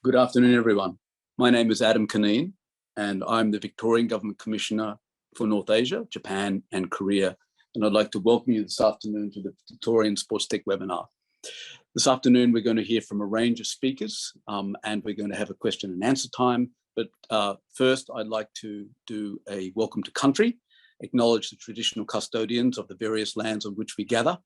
Good afternoon, everyone. My name is Adam Kaneen, and I'm the Victorian Government Commissioner for North Asia, Japan, and Korea. And I'd like to welcome you this afternoon to the Victorian sportstech webinar. This afternoon, we're going to hear from a range of speakers, and we're going to have a question and answer time. But first, I'd like to do a welcome to country, acknowledge the traditional custodians of the various lands on which we gather,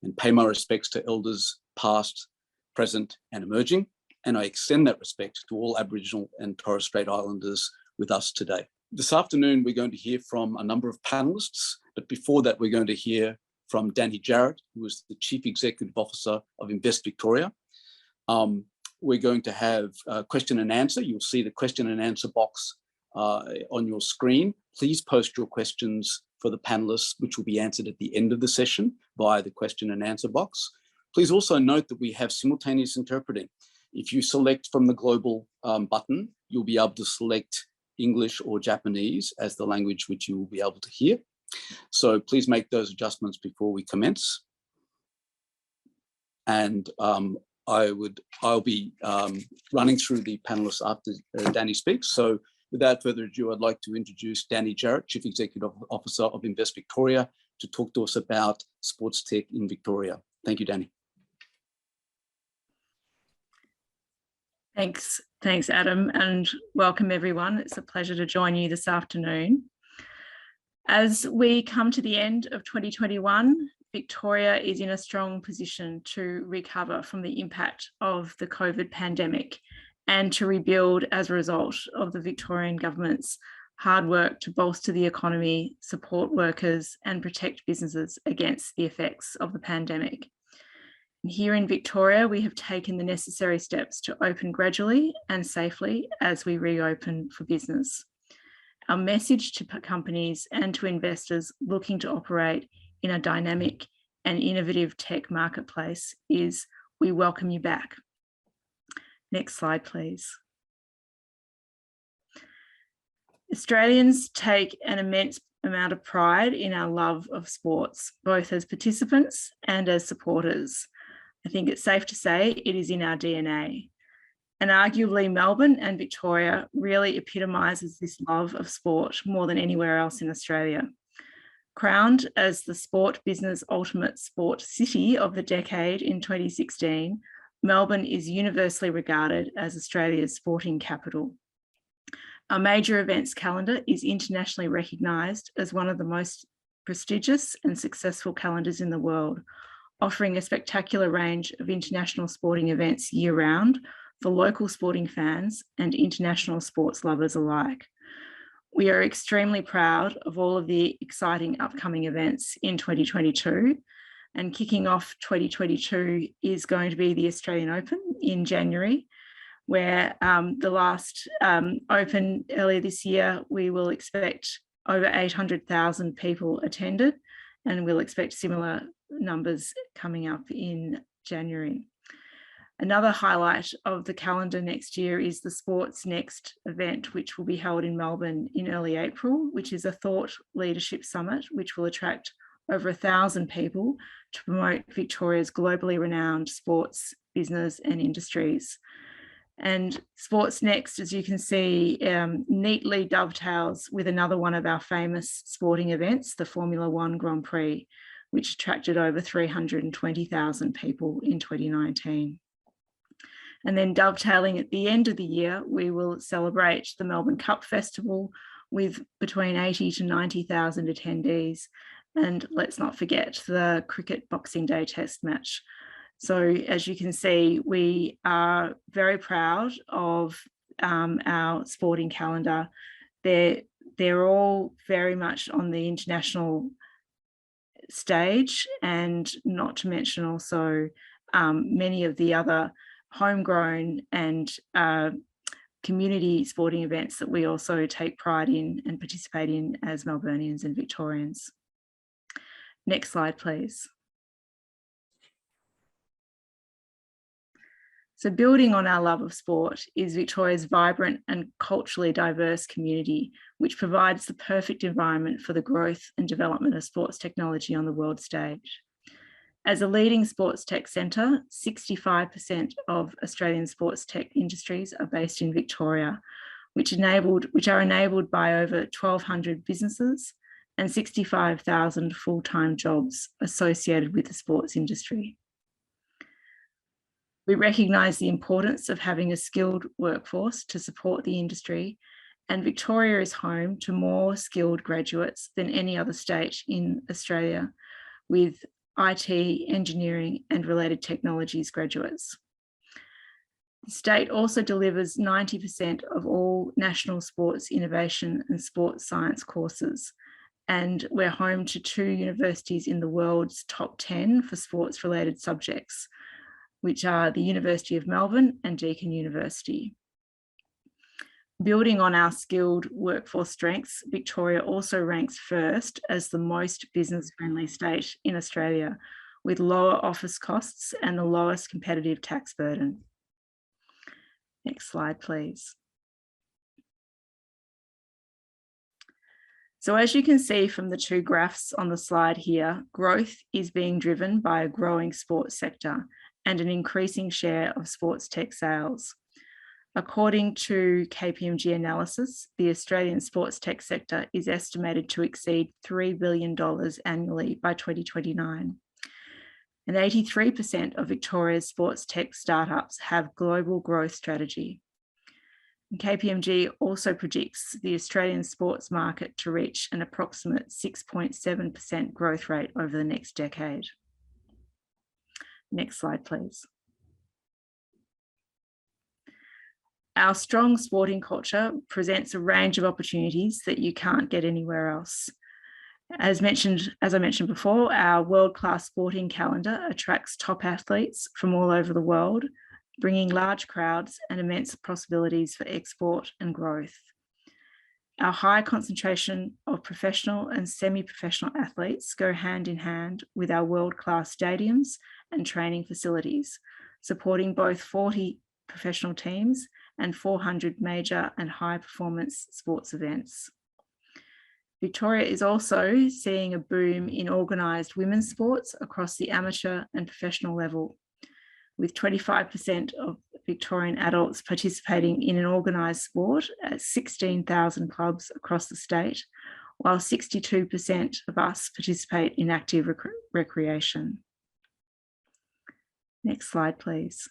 and pay my respects to elders past, present, and emerging. And I extend that respect to all Aboriginal and Torres Strait Islanders with us today. This afternoon, we're going to hear from a number of panelists, but before that, we're going to hear from Danny Jarrett, who is the Chief Executive Officer of Invest Victoria. We're going to have a question and answer. You'll see the question and answer box on your screen. Please post your questions for the panelists, which will be answered at the end of the session via the question and answer box. Please also note that we have simultaneous interpreting. If you select from the global button, you'll be able to select English or Japanese as the language which you will be able to hear. So please make those adjustments before we commence. And I'll be running through the panelists after Danny speaks. So without further ado, I'd like to introduce Danny Jarrett, Chief Executive Officer of Invest Victoria, to talk to us about sports tech in Victoria. Thank you, Danny. Thanks, Adam, and welcome everyone. It's a pleasure to join you this afternoon. As we come to the end of 2021, Victoria is in a strong position to recover from the impact of the COVID pandemic and to rebuild as a result of the Victorian government's hard work to bolster the economy, support workers, and protect businesses against the effects of the pandemic. Here in Victoria, we have taken the necessary steps to open gradually and safely as we reopen for business. Our message to companies and to investors looking to operate in a dynamic and innovative tech marketplace is, we welcome you back. Next slide, please. Australians take an immense amount of pride in our love of sports, both as participants and as supporters. I think it's safe to say it is in our DNA. And arguably Melbourne and Victoria really epitomises this love of sport more than anywhere else in Australia. Crowned as the sport business ultimate sport city of the decade in 2016, Melbourne is universally regarded as Australia's sporting capital. Our major events calendar is internationally recognised as one of the most prestigious and successful calendars in the world, offering a spectacular range of international sporting events year-round for local sporting fans and international sports lovers alike. We are extremely proud of all of the exciting upcoming events in 2022, and kicking off 2022 is going to be the Australian Open in January, where the last Open earlier this year, we will expect over 800,000 people attended, and we'll expect similar numbers coming up in January. Another highlight of the calendar next year is the Sports Next event, which will be held in Melbourne in early April, which is a thought leadership summit, which will attract over 1,000 people to promote Victoria's globally renowned sports, business and industries. And Sports Next, as you can see, neatly dovetails with another one of our famous sporting events, the Formula One Grand Prix, which attracted over 320,000 people in 2019. And then dovetailing at the end of the year, we will celebrate the Melbourne Cup Festival with between 80 to 90,000 attendees. And let's not forget the Cricket Boxing Day Test match. So as you can see, we are very proud of our sporting calendar. They're all very much on the international stage, and not to mention also many of the other homegrown and community sporting events that we also take pride in and participate in as Melburnians and Victorians. Next slide, please. So building on our love of sport is Victoria's vibrant and culturally diverse community, which provides the perfect environment for the growth and development of sports technology on the world stage. As a leading sports tech centre, 65% of Australian sports tech industries are based in Victoria, which are enabled by over 1,200 businesses and 65,000 full-time jobs associated with the sports industry. We recognise the importance of having a skilled workforce to support the industry, and Victoria is home to more skilled graduates than any other state in Australia, with IT, engineering and related technologies graduates. The state also delivers 90% of all national sports innovation and sports science courses, and we're home to 2 universities in the world's top 10 for sports related subjects, which are the University of Melbourne and Deakin University. Building on our skilled workforce strengths, Victoria also ranks first as the most business-friendly state in Australia, with lower office costs and the lowest competitive tax burden. Next slide, please. So as you can see from the 2 graphs on the slide here, growth is being driven by a growing sports sector and an increasing share of sports tech sales. According to KPMG analysis, the Australian sports tech sector is estimated to exceed $3 billion annually by 2029. And 83% of Victoria's sports tech startups have global growth strategy. And KPMG also predicts the Australian sports market to reach an approximate 6.7% growth rate over the next decade. Next slide, please. Our strong sporting culture presents a range of opportunities that you can't get anywhere else. As I mentioned before, our world-class sporting calendar attracts top athletes from all over the world, bringing large crowds and immense possibilities for export and growth. Our high concentration of professional and semi-professional athletes go hand in hand with our world-class stadiums and training facilities, supporting both 40 professional teams and 400 major and high-performance sports events. Victoria is also seeing a boom in organised women's sports across the amateur and professional level, with 25% of Victorian adults participating in an organised sport at 16,000 clubs across the state, while 62% of us participate in active recreation. Next slide, please.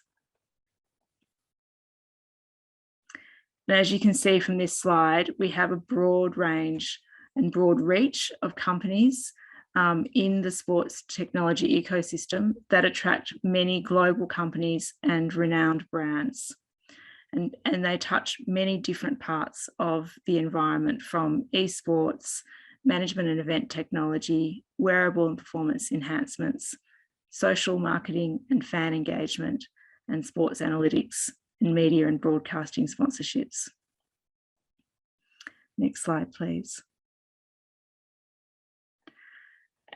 And as you can see from this slide, we have a broad range and broad reach of companies in the sports technology ecosystem that attract many global companies and renowned brands. And they touch many different parts of the environment, from esports, management and event technology, wearable and performance enhancements, social marketing and fan engagement, and sports analytics and media and broadcasting sponsorships. Next slide, please.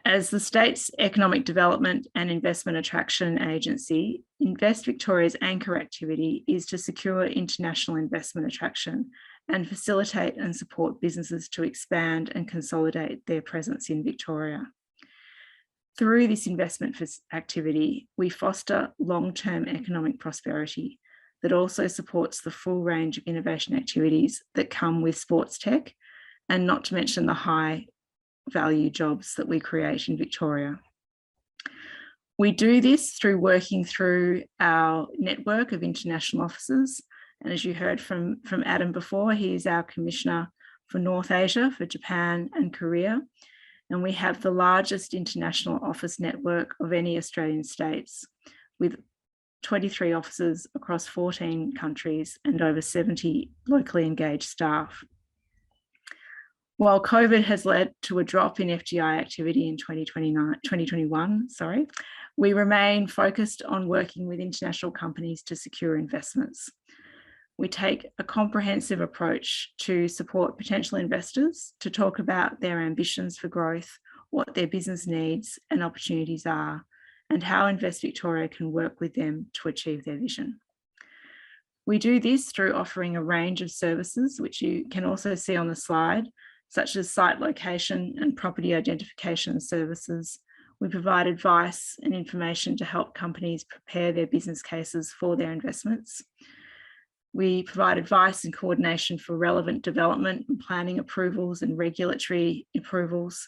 As the state's economic development and investment attraction agency, Invest Victoria's anchor activity is to secure international investment attraction and facilitate and support businesses to expand and consolidate their presence in Victoria. Through this investment activity, we foster long-term economic prosperity that also supports the full range of innovation activities that come with sports tech, and not to mention the high value jobs that we create in Victoria. We do this through working through our network of international offices. And as you heard from Adam before, he is our Commissioner for North Asia, for Japan and Korea. And we have the largest international office network of any Australian states, with 23 offices across 14 countries and over 70 locally engaged staff. While COVID has led to a drop in FDI activity in 2021, we remain focused on working with international companies to secure investments. We take a comprehensive approach to support potential investors to talk about their ambitions for growth, what their business needs and opportunities are, and how Invest Victoria can work with them to achieve their vision. We do this through offering a range of services, which you can also see on the slide, such as site location and property identification services, We provide advice and information to help companies prepare their business cases for their investments. We provide advice and coordination for relevant development and planning approvals and regulatory approvals.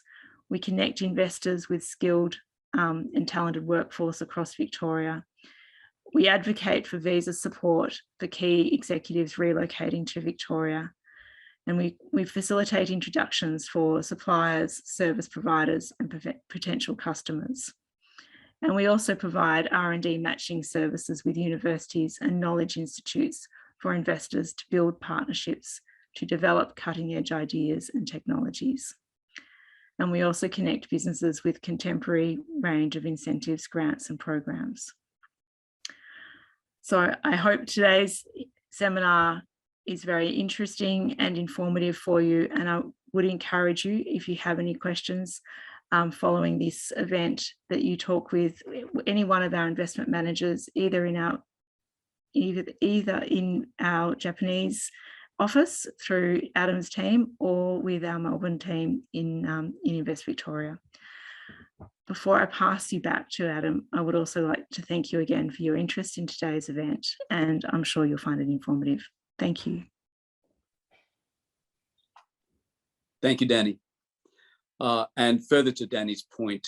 We connect investors with skilled and talented workforce across Victoria. We advocate for visa support for key executives relocating to Victoria. And we facilitate introductions for suppliers, service providers, and potential customers. And we also provide R&D matching services with universities and knowledge institutes for investors to build partnerships to develop cutting-edge ideas and technologies. And we also connect businesses with contemporary range of incentives, grants, and programs. So I hope today's seminar is very interesting and informative for you. And I would encourage you, if you have any questions following this event, that you talk with any one of our investment managers, either in our Japanese office through Adam's team or with our Melbourne team in Invest Victoria. Before I pass you back to Adam, I would also like to thank you again for your interest in today's event, and I'm sure you'll find it informative. Thank you. Thank you, Danny. And further to Danny's point,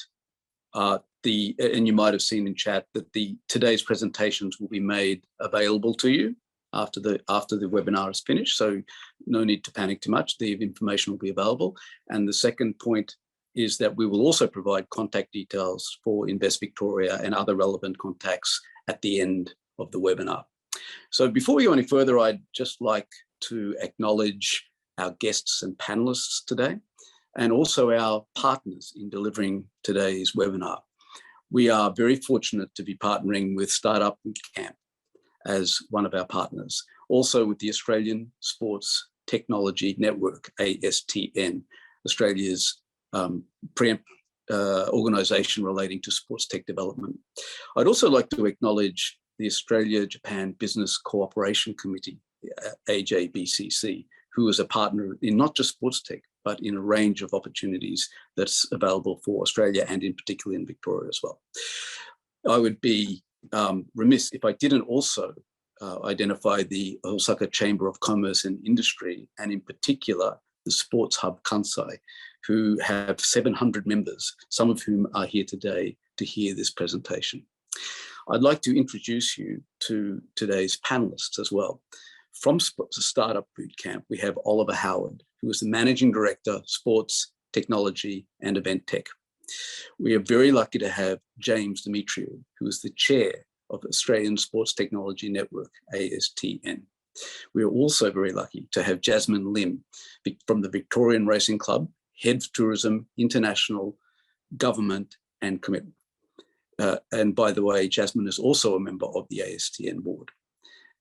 and you might have seen in chat that today's presentations will be made available to you after the webinar is finished. So no need to panic too much. The information will be available. And the second point is that we will also provide contact details for Invest Victoria and other relevant contacts at the end of the webinar. So before we go any further, I'd just like to acknowledge our guests and panelists today, and also our partners in delivering today's webinar. We are very fortunate to be partnering with Startup Bootcamp as one of our partners, also with the Australian Sports Technology Network, ASTN, Australia's organisation relating to sports tech development. I'd also like to acknowledge the Australia-Japan Business Cooperation Committee, AJBCC, who is a partner in not just sports tech, but in a range of opportunities that's available for Australia and in particular in Victoria as well. I would be remiss if I didn't also identify the Osaka Chamber of Commerce and Industry, and in particular, the Sports Hub Kansai, who have 700 members, some of whom are here today to hear this presentation. I'd like to introduce you to today's panelists as well. From Startup Bootcamp, we have Oliver Howard, who is the Managing Director, Sports, Technology and Event Tech. We are very lucky to have James Demetriou, who is the Chair of Australian Sports Technology Network, ASTN. We are also very lucky to have Jasmine Lim from the Victorian Racing Club, Head of Tourism, International, Government and Commitment. And by the way, Jasmine is also a member of the ASTN board.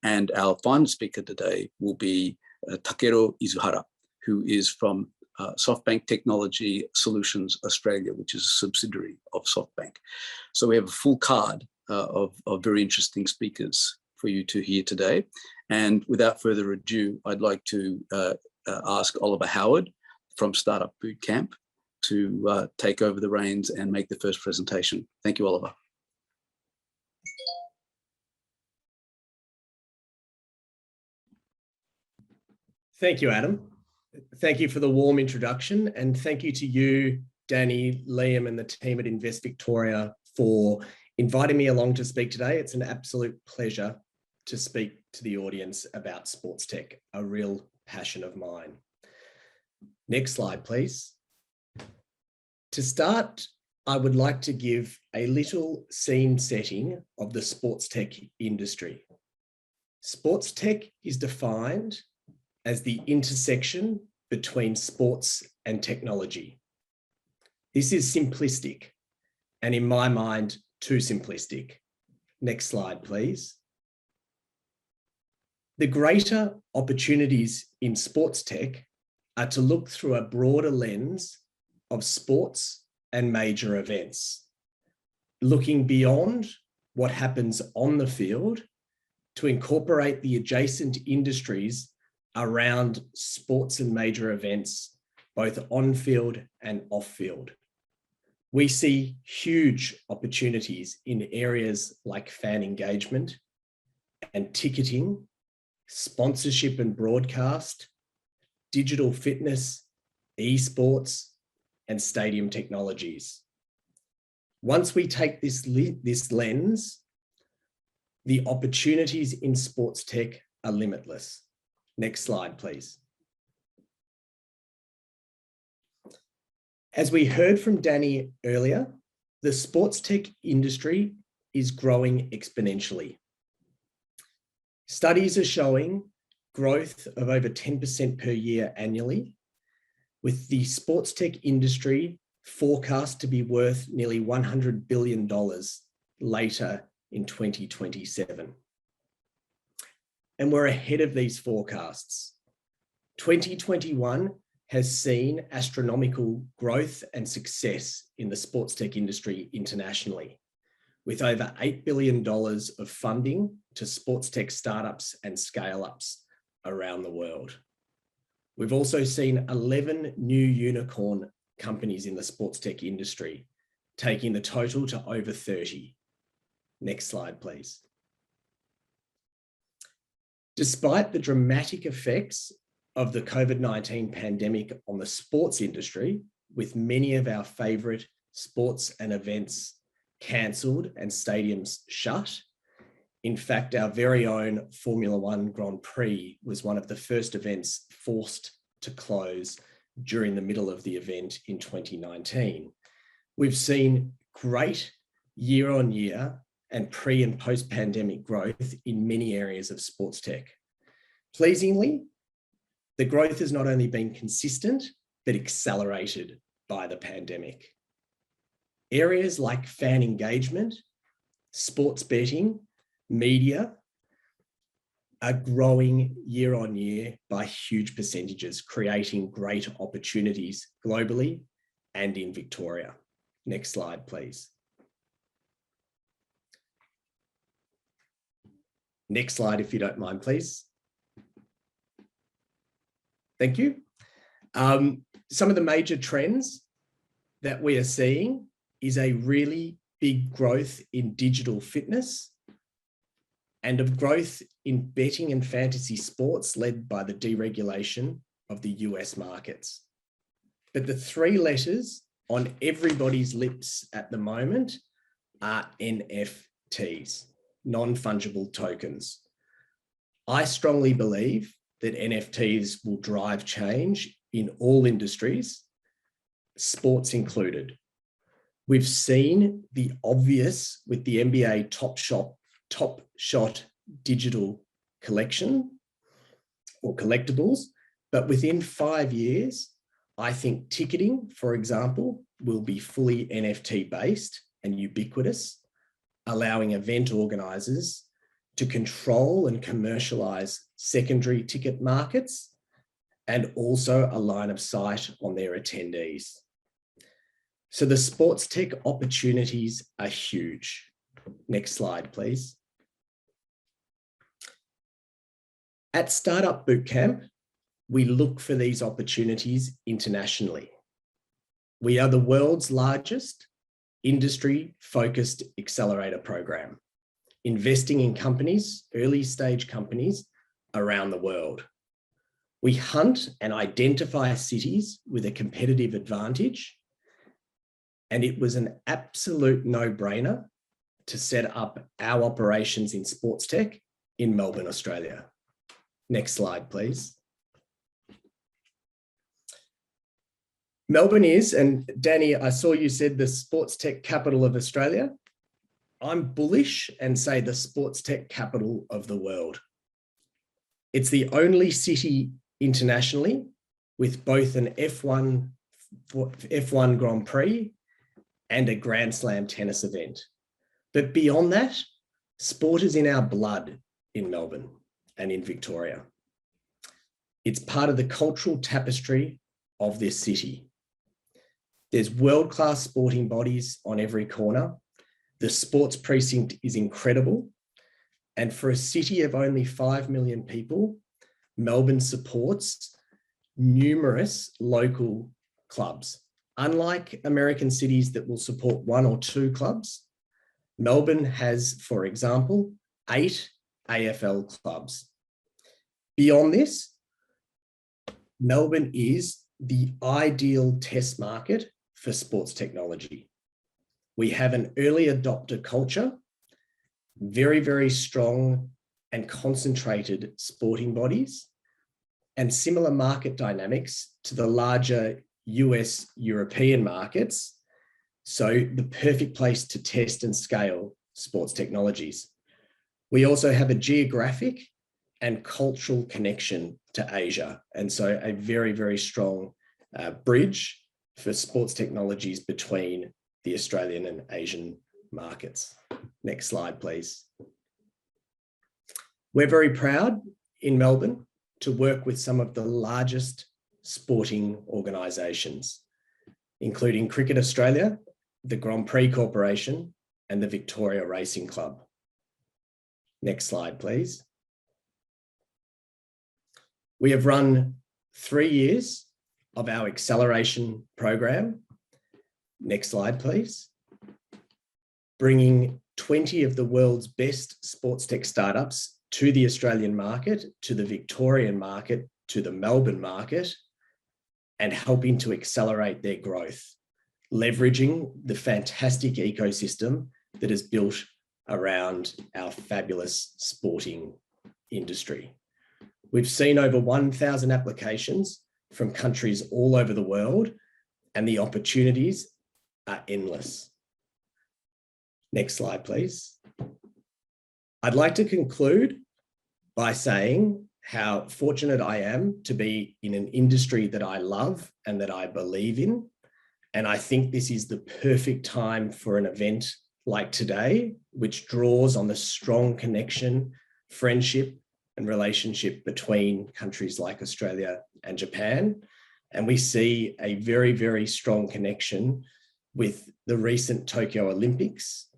And our final speaker today will be Takeru Izuhara, who is from Softbank Technology Solutions Australia, which is a subsidiary of Softbank. So we have a full card of very interesting speakers for you to hear today. And without further ado, I'd like to ask Oliver Howard from Startup Bootcamp to take over the reins and make the first presentation. Thank you, Oliver. Thank you, Adam. Thank you for the warm introduction, and thank you to you, Danny, Liam, and the team at Invest Victoria for inviting me along to speak today. It's an absolute pleasure to speak to the audience about sports tech, a real passion of mine. Next slide, please. To start, I would like to give a little scene setting of the sports tech industry. Sports tech is defined as the intersection between sports and technology. This is simplistic, and in my mind, too simplistic. Next slide, please. The greater opportunities in sports tech are to look through a broader lens of sports and major events, looking beyond what happens on the field to incorporate the adjacent industries around sports and major events, both on field and off field. We see huge opportunities in areas like fan engagement and ticketing, sponsorship and broadcast, digital fitness, esports, and stadium technologies. Once we take this lens, the opportunities in sports tech are limitless. Next slide, please. As we heard from Danny earlier, the sports tech industry is growing exponentially. Studies are showing growth of over 10% per year annually, with the sports tech industry forecast to be worth nearly $100 billion later in 2027. And we're ahead of these forecasts. 2021 has seen astronomical growth and success in the sports tech industry internationally, with over $8 billion of funding to sports tech startups and scale-ups around the world. We've also seen 11 new unicorn companies in the sports tech industry, taking the total to over 30. Next slide, please. Despite the dramatic effects of the COVID-19 pandemic on the sports industry, with many of our favourite sports and events cancelled and stadiums shut. In fact, our very own Formula One Grand Prix was one of the first events forced to close during the middle of the event in 2019. We've seen great year-on-year and pre- and post-pandemic growth in many areas of sports tech. Pleasingly, the growth has not only been consistent, but accelerated by the pandemic. Areas like fan engagement, sports betting, media are growing year on year by huge percentages, creating great opportunities globally and in Victoria. Next slide, please. Next slide, if you don't mind, please. Thank you. Some of the major trends that we are seeing is a really big growth in digital fitness and of growth in betting and fantasy sports led by the deregulation of the US markets. But the three letters on everybody's lips at the moment are NFTs, non-fungible tokens. I strongly believe that NFTs will drive change in all industries, sports included. We've seen the obvious with the NBA Top Shot digital collection or collectibles, but within 5 years, I think ticketing, for example, will be fully NFT based and ubiquitous, allowing event organizers to control and commercialize secondary ticket markets and also a line of sight on their attendees. So the sports tech opportunities are huge. Next slide, please. At Startup Bootcamp, we look for these opportunities internationally. We are the world's largest industry-focused accelerator program, investing in companies, early-stage companies around the world. We hunt and identify cities with a competitive advantage, and it was an absolute no-brainer to set up our operations in sports tech in Melbourne, Australia. Next slide, please. Melbourne is, and Danny, I saw you said the sports tech capital of Australia. I'm bullish and say the sports tech capital of the world. It's the only city internationally with both an F1 Grand Prix and a Grand Slam tennis event. But beyond that, sport is in our blood in Melbourne and in Victoria. It's part of the cultural tapestry of this city. There's world-class sporting bodies on every corner. The sports precinct is incredible. And for a city of only 5 million people, Melbourne supports numerous local clubs Unlike American cities that will support 1 or 2 clubs, Melbourne has, for example, 8 AFL clubs. Beyond this, Melbourne is the ideal test market for sports technology. We have an early adopter culture, very, very strong and concentrated sporting bodies, and similar market dynamics to the larger US European markets. So the perfect place to test and scale sports technologies. We also have a geographic and cultural connection to Asia. And so a very, very strong bridge for sports technologies between the Australian and Asian markets. Next slide, please. We're very proud in Melbourne to work with some of the largest sporting organisations, including Cricket Australia, the Grand Prix Corporation, and the Victoria Racing Club. Next slide, please. We have run 3 years of our acceleration program. Next slide, please. Bringing 20 of the world's best sports tech startups to the Australian market, to the Victorian market, to the Melbourne market, and helping to accelerate their growth, leveraging the fantastic ecosystem that is built around our fabulous sporting industry. We've seen over 1,000 applications from countries all over the world, and the opportunities are endless. Next slide, please. I'd like to conclude by saying how fortunate I am to be in an industry that I love and that I believe in. And I think this is the perfect time for an event like today, which draws on the strong connection, friendship, and relationship between countries like Australia and Japan. And we see a very, very strong connection with the recent Tokyo Olympics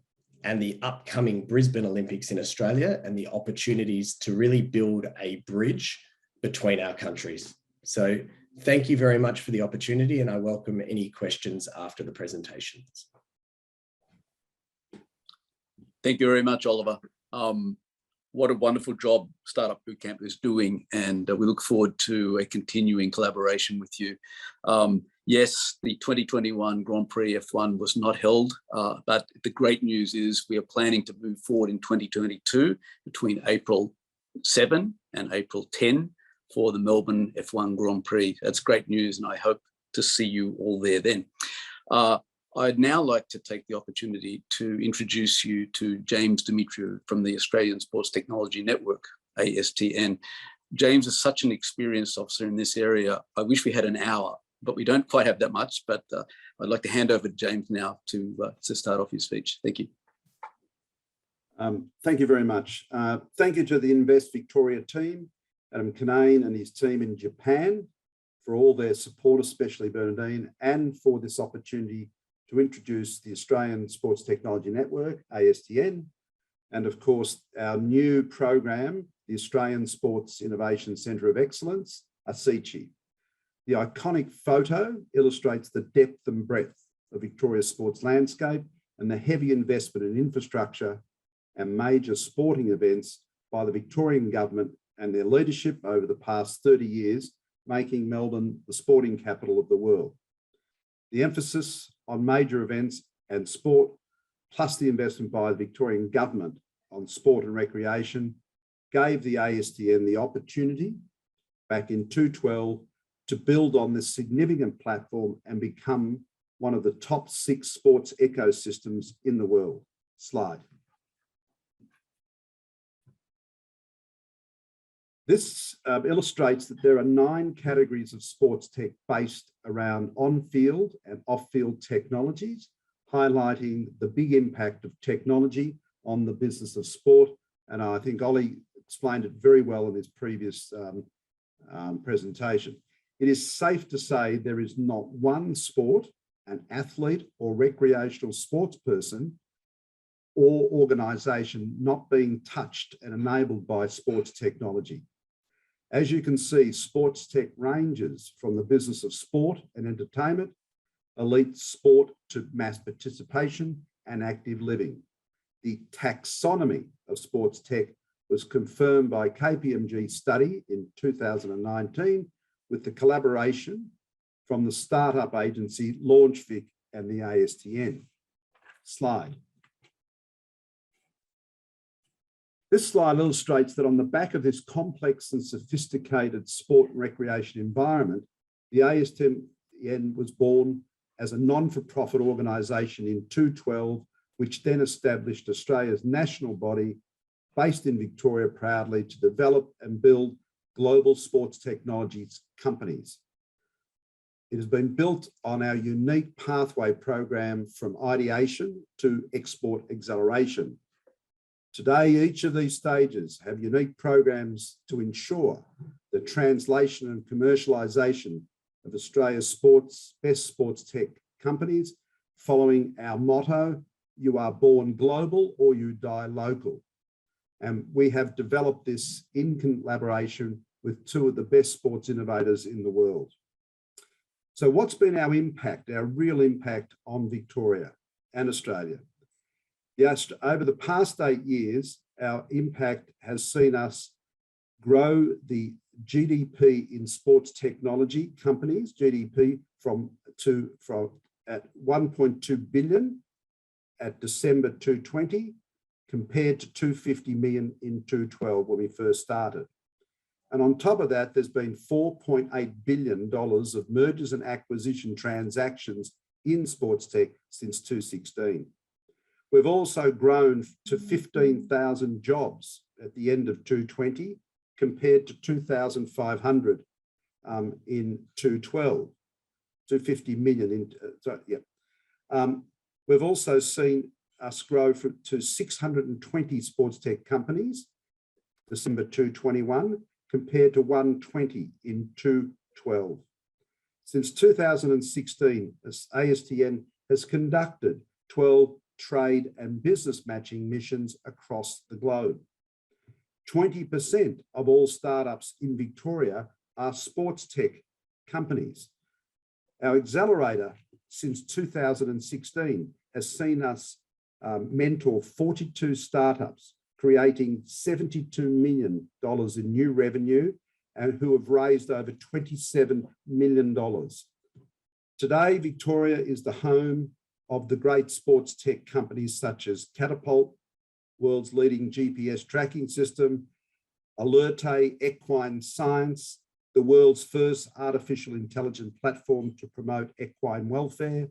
and the upcoming Brisbane Olympics in Australia, and the opportunities to really build a bridge between our countries. So thank you very much for the opportunity, and I welcome any questions after the presentations. Thank you very much, Oliver. What a wonderful job Startup Bootcamp is doing, and we look forward to a continuing collaboration with you. Yes, the 2021 Grand Prix F1 was not held, but the great news is we are planning to move forward in 2022 between April 7 and April 10 for the Melbourne F1 Grand Prix. That's great news, and I hope to see you all there then. I'd now like to take the opportunity to introduce you to James Dimitriou from the Australian Sports Technology Network, ASTN. James is such an experienced officer in this area. I wish we had an hour, but we don't quite have that much. But I'd like to hand over to James now to start off his speech. Thank you. Thank you very much. Thank you to the Invest Victoria team, Adam Kinane and his team in Japan, for all their support, especially Bernadine, and for this opportunity to introduce the Australian Sports Technology Network, ASTN, and of course, our new program, the Australian Sports Innovation Centre of Excellence, ASICI. The iconic photo illustrates the depth and breadth of Victoria's sports landscape and the heavy investment in infrastructure and major sporting events by the Victorian government and their leadership over the past 30 years, making Melbourne the sporting capital of the world. The emphasis on major events and sport, plus the investment by the Victorian government on sport and recreation, gave the ASTN the opportunity back in 2012 to build on this significant platform and become one of the top 6 sports ecosystems in the world. Slide. This illustrates that there are 9 categories of sports tech based around on-field and off-field technologies, highlighting the big impact of technology on the business of sport. And I think Ollie explained it very well in his previous presentation. It is safe to say there is not one sport, an athlete or recreational sports person or organisation not being touched and enabled by sports technology. As you can see, sports tech ranges from the business of sport and entertainment elite sport to mass participation and active living. The taxonomy of sports tech was confirmed by KPMG study in 2019 with the collaboration from the startup agency LaunchVic and the ASTN. Slide. This slide illustrates that on the back of this complex and sophisticated sport and recreation environment, the ASTN was born as a non-for-profit organisation in 2012, which then established Australia's national body based in Victoria proudly to develop and build global sports technologies companies. It has been built on our unique pathway program from ideation to export acceleration. Today, each of these stages have unique programs to ensure the translation and commercialisation of Australia's best sports tech companies, following our motto, you are born global or you die local. And we have developed this in collaboration with two of the best sports innovators in the world. So what's been our impact, our real impact on Victoria and Australia? Yes, over the past 8 years, our impact has seen us grow the GDP in sports technology companies, GDP at 1.2 billion at December 2020, compared to 250 million in 2012 when we first started. And on top of that, there's been $4.8 billion of mergers and acquisition transactions in sports tech since 2016. We've also grown to 15,000 jobs at the end of 2020, compared to 2,500 in 2012, 250 million. We've also seen us grow to 620 sports tech companies, December 2021, compared to 120 in 2012. Since 2016, ASTN has conducted 12 trade and business matching missions across the globe. 20% of all startups in Victoria are sports tech companies. Our accelerator since 2016 has seen us mentor 42 startups, creating $72 million in new revenue, and who have raised over $27 million. Today, Victoria is the home of the great sports tech companies such as Catapult, world's leading GPS tracking system, Alerte Equine Science, the world's first artificial intelligence platform to promote equine welfare,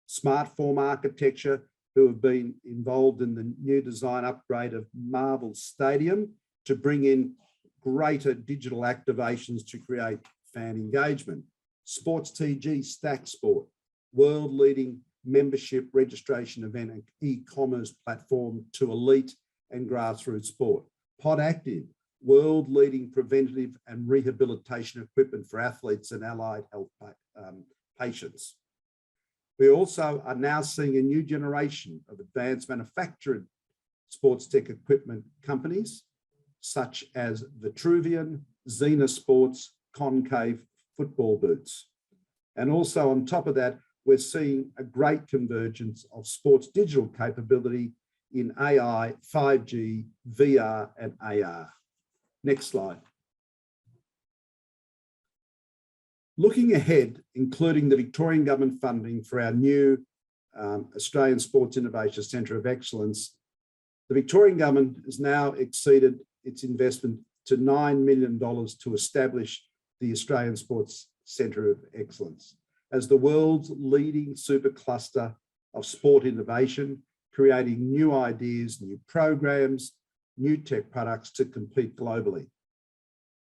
Smartform Architecture, who have been involved in the new design upgrade of Marvel Stadium to bring in greater digital activations to create fan engagement. Sports TG Stack Sport, world leading membership registration event and e-commerce platform to elite and grassroots sport. Pod Active, world leading preventative and rehabilitation equipment for athletes and allied health patients. We also are now seeing a new generation of advanced manufactured sports tech equipment companies, such as Vitruvian, Xena Sports, Concave football boots. And also on top of that, we're seeing a great convergence of sports digital capability in AI, 5G, VR, and AR. Next slide. Looking ahead, including the Victorian Government funding for our new Australian Sports Innovation Centre of Excellence, the Victorian Government has now exceeded its investment to $9 million to establish the Australian Sports Centre of Excellence as the world's leading super cluster of sport innovation, creating new ideas, new programs, new tech products to compete globally.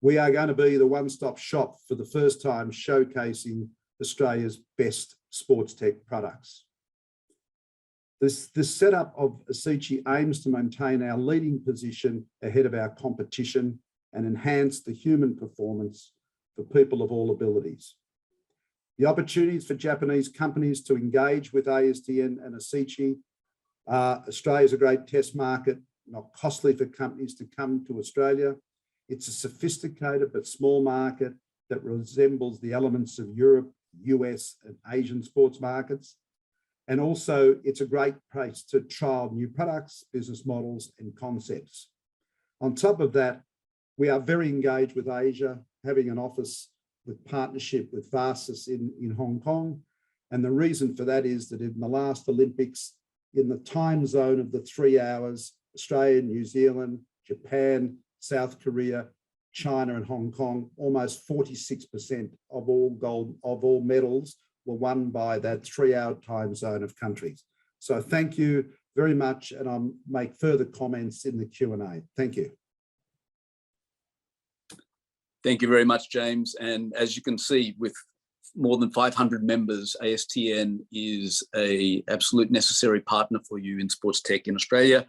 We are going to be the one-stop shop for the first time, showcasing Australia's best sports tech products. This setup of ASICI aims to maintain our leading position ahead of our competition and enhance the human performance for people of all abilities. The opportunities for Japanese companies to engage with ASTN and ASICI are Australia's a great test market, not costly for companies to come to Australia. It's a sophisticated but small market that resembles the elements of Europe US and Asian sports markets. And also it's a great place to trial new products, business models and concepts. On top of that, we are very engaged with Asia, having an office with partnership with VASIS in Hong Kong. And the reason for that is that in the last Olympics, in the time zone of the 3 hours, Australia, New Zealand, Japan, South Korea, China and Hong Kong, almost 46% of all medals were won by that 3 hour time zone of countries. So thank you very much, and I'll make further comments in the Q&A. Thank you. Thank you very much, James. And as you can see, with more than 500 members, ASTN is an absolute necessary partner for you in sports tech in Australia,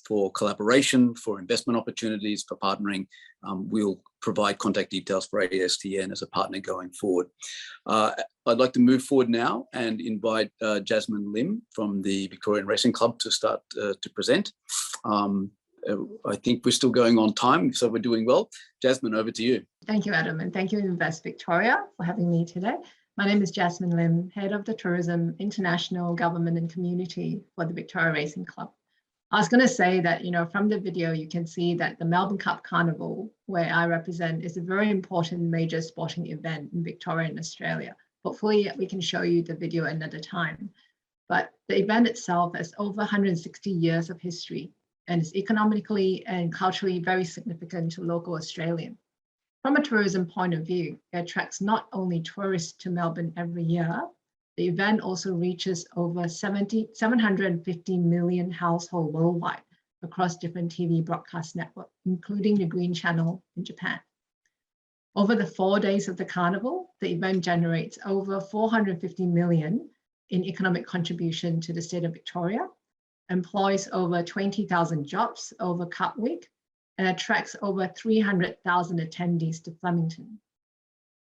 for collaboration, for investment opportunities, for partnering. We'll provide contact details for ASTN as a partner going forward. I'd like to move forward now and invite Jasmine Lim from the Victorian Racing Club to start to present. I think we're still going on time, so we're doing well. Jasmine, over to you. Thank you, Adam, and thank you, Invest Victoria, for having me today. My name is Jasmine Lim, Head of the Tourism, International, Government and Community for the Victoria Racing Club. I was going to say that, from the video, you can see that the Melbourne Cup Carnival, where I represent, is a very important major sporting event in Victoria and Australia. Hopefully, we can show you the video another time. But the event itself has over 160 years of history, and is economically and culturally very significant to local Australians. From a tourism point of view, it attracts not only tourists to Melbourne every year, the event also reaches over 750 million households worldwide across different TV broadcast networks, including the Green Channel in Japan. Over the 4 days of the carnival, the event generates over 450 million in economic contribution to the state of Victoria, employs over 20,000 jobs over Cup Week, and attracts over 300,000 attendees to Flemington.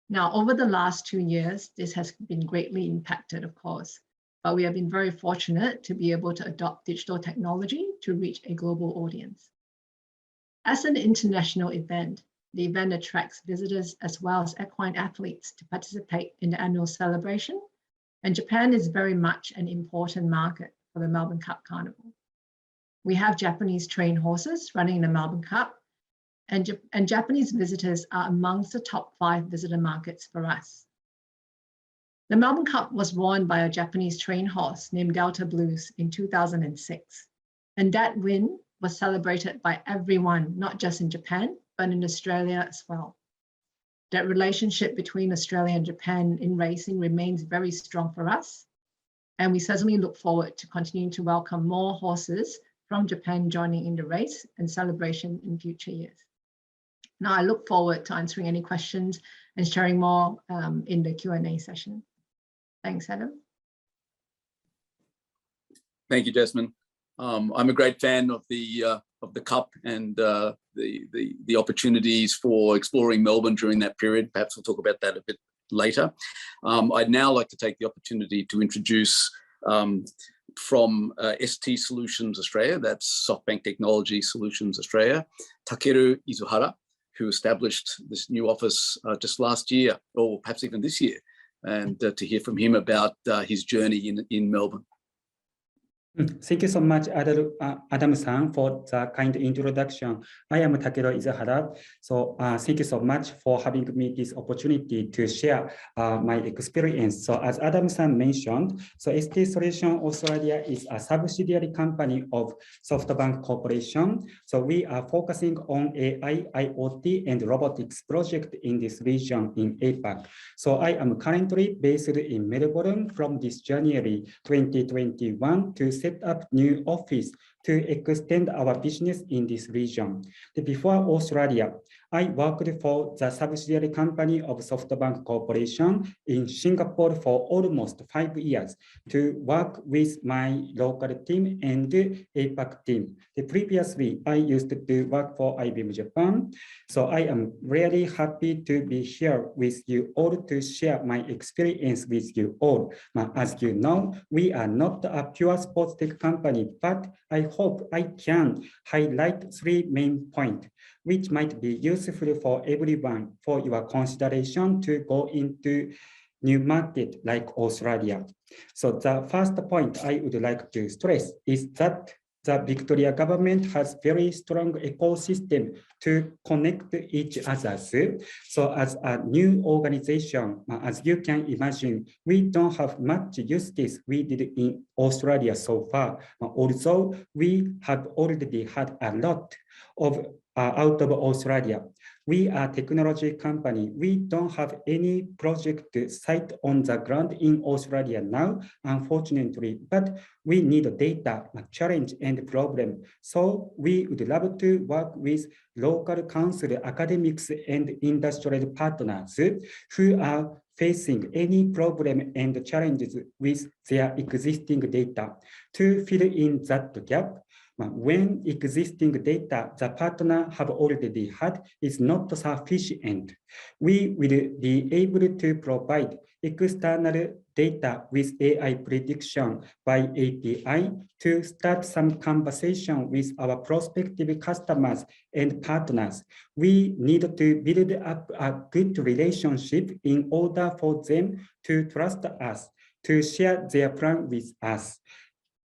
Now, over the last 2 years, this has been greatly impacted, of course, but we have been very fortunate to be able to adopt digital technology to reach a global audience. As an international event, the event attracts visitors as well as equine athletes to participate in the annual celebration, and Japan is very much an important market for the Melbourne Cup Carnival. We have Japanese trained horses running in the Melbourne Cup, and Japanese visitors are amongst the top 5 visitor markets for us. The Melbourne Cup was won by a Japanese trained horse named Delta Blues in 2006, and that win was celebrated by everyone, not just in Japan, but in Australia as well. That relationship between Australia and Japan in racing remains very strong for us, and we certainly look forward to continuing to welcome more horses from Japan joining in the race and celebration in future years. Now, I look forward to answering any questions and sharing more in the Q&A session. Thanks, Adam. Thank you, Jasmine. I'm a great fan of the Cup and the opportunities for exploring Melbourne during that period. Perhaps we'll talk about that a bit later. I'd now like to take the opportunity to introduce from ST Solutions Australia, that's Softbank Technology Solutions Australia, Takeru Izuhara, who established this new office just last year, or perhaps even this year, and to hear from him about his journey in Melbourne. Thank you so much, Adam-san, for the kind introduction. I am Takeru Izuhara. So thank you so much for having me this opportunity to share my experience. So as Adam-san mentioned, so ST Solutions Australia is a subsidiary company of Softbank Corporation. So we are focusing on AI, IoT, and robotics project in this region in APAC. So I am currently based in Melbourne from this January 2021 to set up new office to extend our business in this region. Before Australia, I worked for the subsidiary company of Softbank Corporation in Singapore for almost 5 years to work with my local team and the APAC team. Previously, I used to work for IBM Japan. So I am really happy to be here with you all to share my experience with you all. As you know, we are not a pure sports tech company, but I hope I can highlight 3 main points, which might be useful for everyone for your consideration to go into new market like Australia. So the first point I would like to stress is that the Victoria government has very strong ecosystem to connect each other. So as a new organization, as you can imagine, we don't have much use case we did in Australia so far. Although we have already had a lot of out of Australia. We are a technology company. We don't have any project site on the ground in Australia now, unfortunately, but we need data, challenge, and problem. So we would love to work with local council, academics, and industrial partners who are facing any problem and challenges with their existing data to fill in that gap. When existing data the partner have already had is not sufficient, we will be able to provide external data with AI prediction by API to start some conversation with our prospective customers and partners. We need to build up a good relationship in order for them to trust us, to share their plan with us.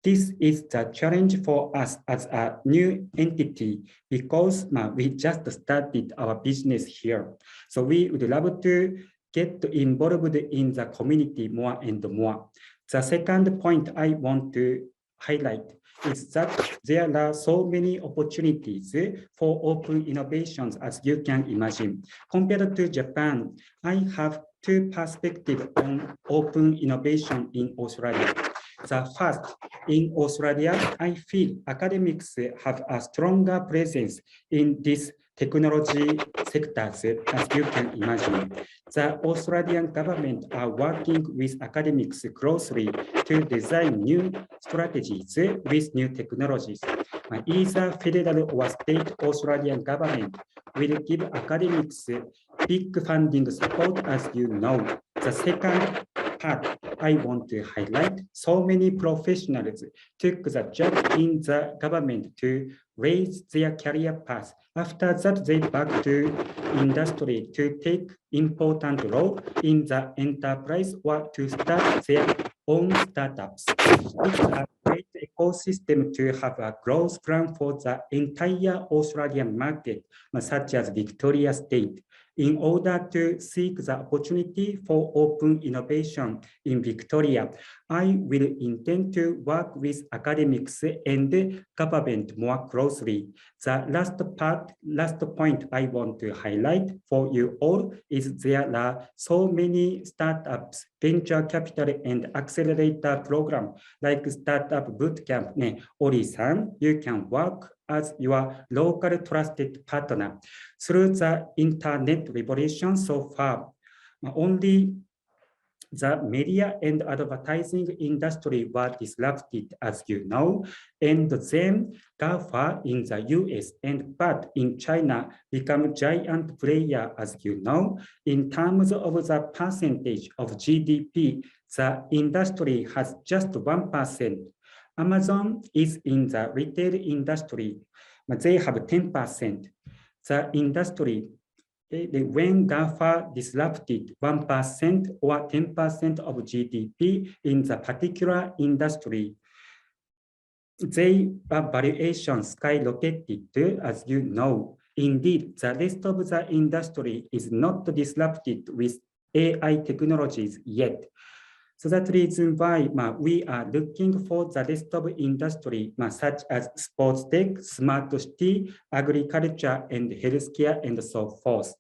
This is the challenge for us as a new entity because we just started our business here. So we would love to get involved in the community more and more. The second point I want to highlight is that there are so many opportunities for open innovations as you can imagine. Compared to Japan, I have two perspectives on open innovation in Australia. The first, in Australia, I feel academics have a stronger presence in this technology sectors, as you can imagine. The Australian government are working with academics closely to design new strategies with new technologies. Either federal or state Australian government will give academics big funding support, as you know. The second part I want to highlight, so many professionals took the job in the government to raise their career path. After that, they back to industry to take important role in the enterprise or to start their own startups. It's a great ecosystem to have a growth plan for the entire Australian market, such as Victoria State. In order to seek the opportunity for open innovation in Victoria, I will intend to work with academics and government more closely. The last point I want to highlight for you all is there are so many startups, venture capital and accelerator program like Startup Bootcamp. Ori-san, you can work as your local trusted partner. Through the internet revolution so far, only the media and advertising industry were disrupted, as you know, and then GAFA in the US and BAT in China become giant player, as you know. In terms of the percentage of GDP, the industry has just 1%. Amazon is in the retail industry, but they have 10%. The industry, when GAFA disrupted 1% or 10% of GDP in the particular industry, their valuation skyrocketed, as you know. Indeed, the rest of the industry is not disrupted with AI technologies yet. So that's the reason why we are looking for the rest of industry, such as sports tech, smart city, agriculture, and healthcare, and so forth.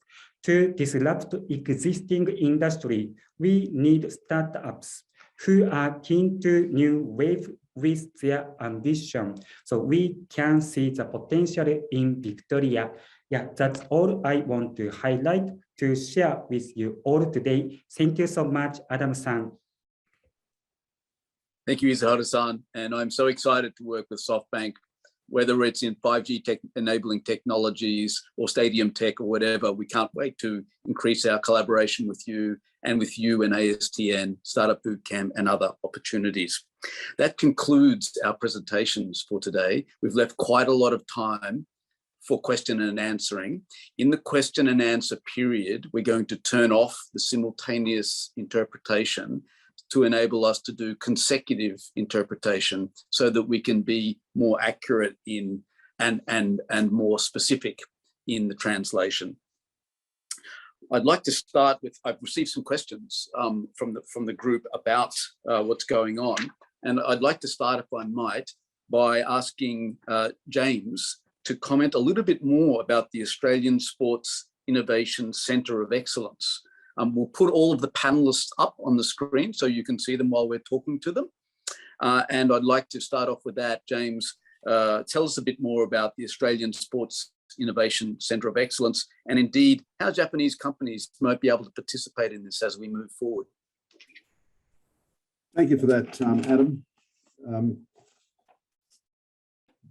To disrupt existing industry, we need startups who are keen to new wave with their ambition. So we can see the potential in Victoria. Yeah, that's all I want to highlight to share with you all today. Thank you so much, Adam-san. Thank you, Izahara-san. And I'm so excited to work with Softbank, whether it's in 5G enabling technologies or stadium tech or whatever. We can't wait to increase our collaboration with you and ASTN, Startup Bootcamp, and other opportunities. That concludes our presentations for today. We've left quite a lot of time for question and answering. In the question and answer period, we're going to turn off the simultaneous interpretation to enable us to do consecutive interpretation so that we can be more accurate in and more specific in the translation. I'd like to start with, I've received some questions from the group about what's going on. And I'd like to start, if I might, by asking James to comment a little bit more about the Australian Sports Innovation Centre of Excellence. We'll put all of the panelists up on the screen so you can see them while we're talking to them. And I'd like to start off with that. James, tell us a bit more about the Australian Sports Innovation Centre of Excellence, and indeed how Japanese companies might be able to participate in this as we move forward. Thank you for that, Adam.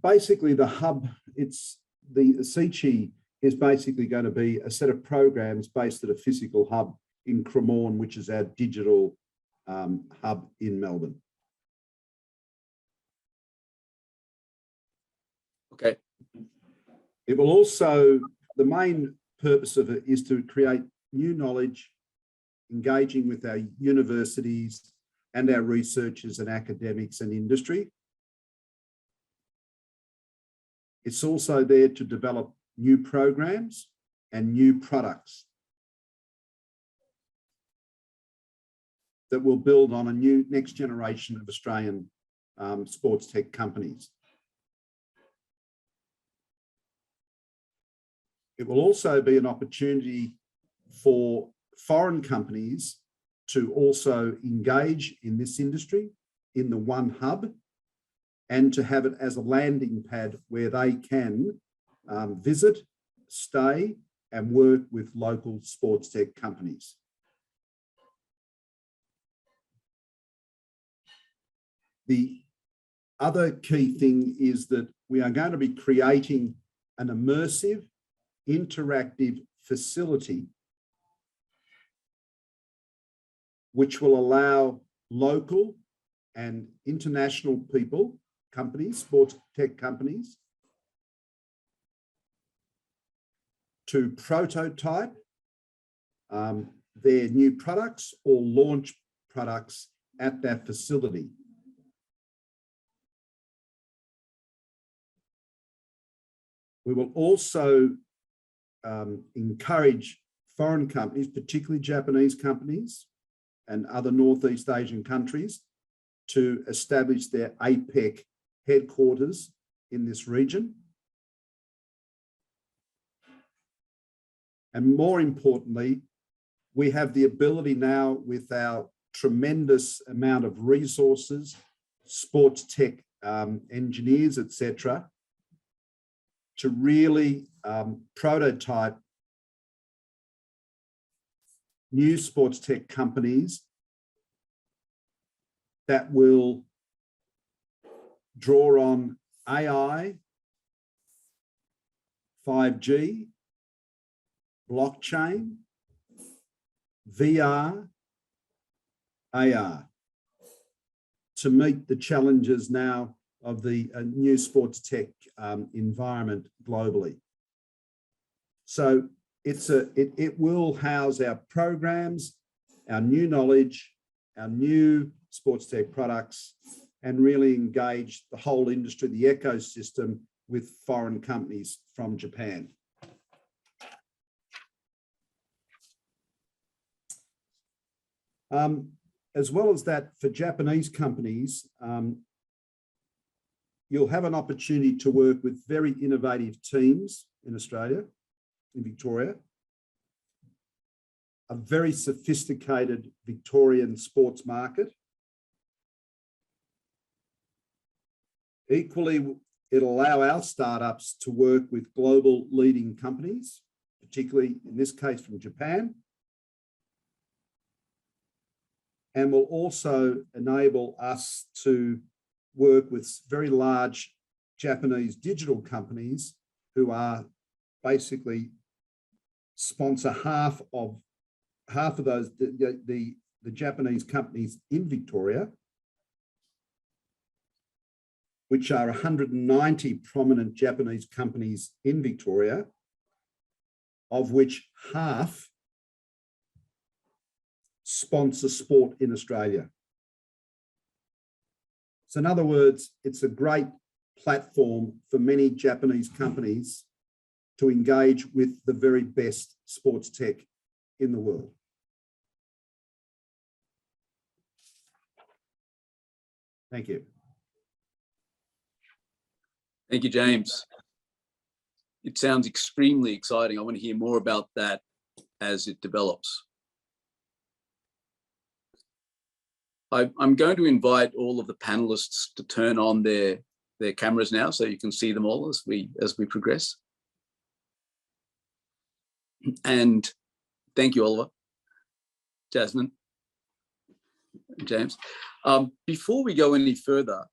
Basically, the hub, the CICI is basically going to be a set of programs based at a physical hub in Cremorne, which is our digital hub in Melbourne. Okay. It will also, the main purpose of it is to create new knowledge, engaging with our universities and our researchers and academics and industry. It's also there to develop new programs and new products that will build on a new next generation of Australian sports tech companies. It will also be an opportunity for foreign companies to also engage in this industry in the one hub and to have it as a landing pad where they can visit, stay, and work with local sports tech companies. The other key thing is that we are going to be creating an immersive, interactive facility which will allow local and international people, companies, sports tech companies, to prototype their new products or launch products at that facility. We will also encourage foreign companies, particularly Japanese companies and other Northeast Asian countries, to establish their APEC headquarters in this region. And more importantly, we have the ability now with our tremendous amount of resources, sports tech engineers, etc., to really prototype new sports tech companies that will draw on AI, 5G, blockchain, VR, AR, to meet the challenges now of the new sports tech environment globally. So it will house our programs, our new knowledge, our new sports tech products, and really engage the whole industry, the ecosystem, with foreign companies from Japan. As well as that, for Japanese companies, you'll have an opportunity to work with very innovative teams in Australia, in Victoria, a very sophisticated Victorian sports market. Equally, it'll allow our startups to work with global leading companies, particularly in this case from Japan, and will also enable us to work with very large Japanese digital companies who are basically sponsor half of those, the Japanese companies in Victoria, which are 190 prominent Japanese companies in Victoria, of which half sponsor sport in Australia. So in other words, it's a great platform for many Japanese companies to engage with the very best sports tech in the world. Thank you. Thank you, James. It sounds extremely exciting. I want to hear more about that as it develops. I'm going to invite all of the panelists to turn on their cameras now so you can see them all as we progress. And thank you, Oliver, Jasmine, and James. Before we go any further,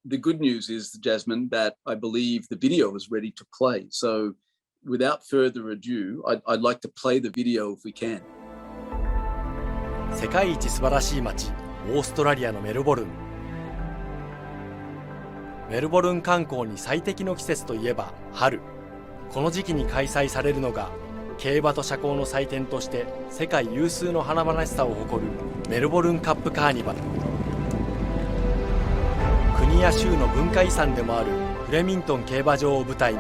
the good news is, Jasmine, that I believe the video is ready to play. So without further ado, I'd like to play the video if we can. 世界一素晴らしい街、オーストラリアのメルボルン。メルボルン観光に最適の季節といえば春。この時期に開催されるのが競馬と社交の祭典として世界有数の華々しさを誇るメルボルンカップカーニバル。国や州の文化遺産でもあるフレミントン競馬場を舞台に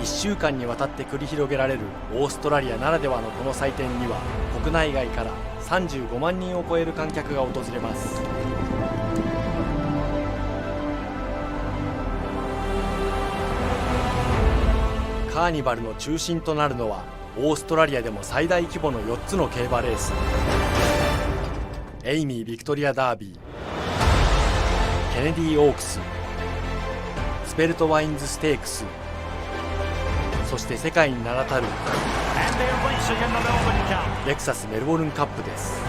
1週間にわたって繰り広げられるオーストラリアならではのこの祭典には国内外から35万人を超える観客が訪れます。カーニバルの中心となるのはオーストラリアでも最大規模の4つの競馬レース。エイミー・ビクトリア・ダービー、ケネディ・オークス、スペルトワインズ・ステークス、そして世界に名だたるレクサス・メルボルンカップです。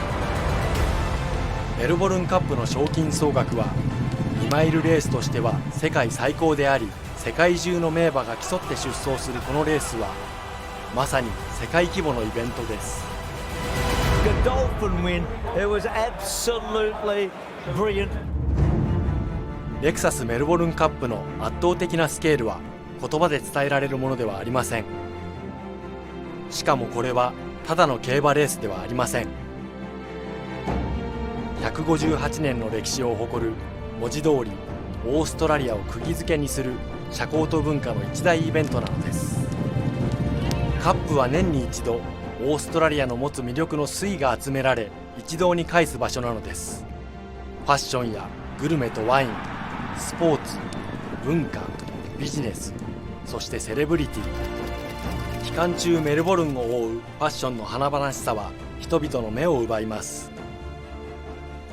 メルボルンカップの賞金総額は2マイルレースとしては世界最高であり、世界中の名馬が競って出走するこのレースはまさに世界規模のイベントです。レクサスメルボルンカップの圧倒的なスケールは言葉で伝えられるものではありません。しかもこれはただの競馬レースではありません。158年の歴史を誇る文字通りオーストラリアを釘付けにする社交と文化の一大イベントなのです。カップは年に一度オーストラリアの持つ魅力の粋が集められ一堂に会す場所なのです。ファッションやグルメとワイン、スポーツ、文化、ビジネス、そしてセレブリティ。期間中メルボルンを覆うファッションの華々しさは人々の目を奪います。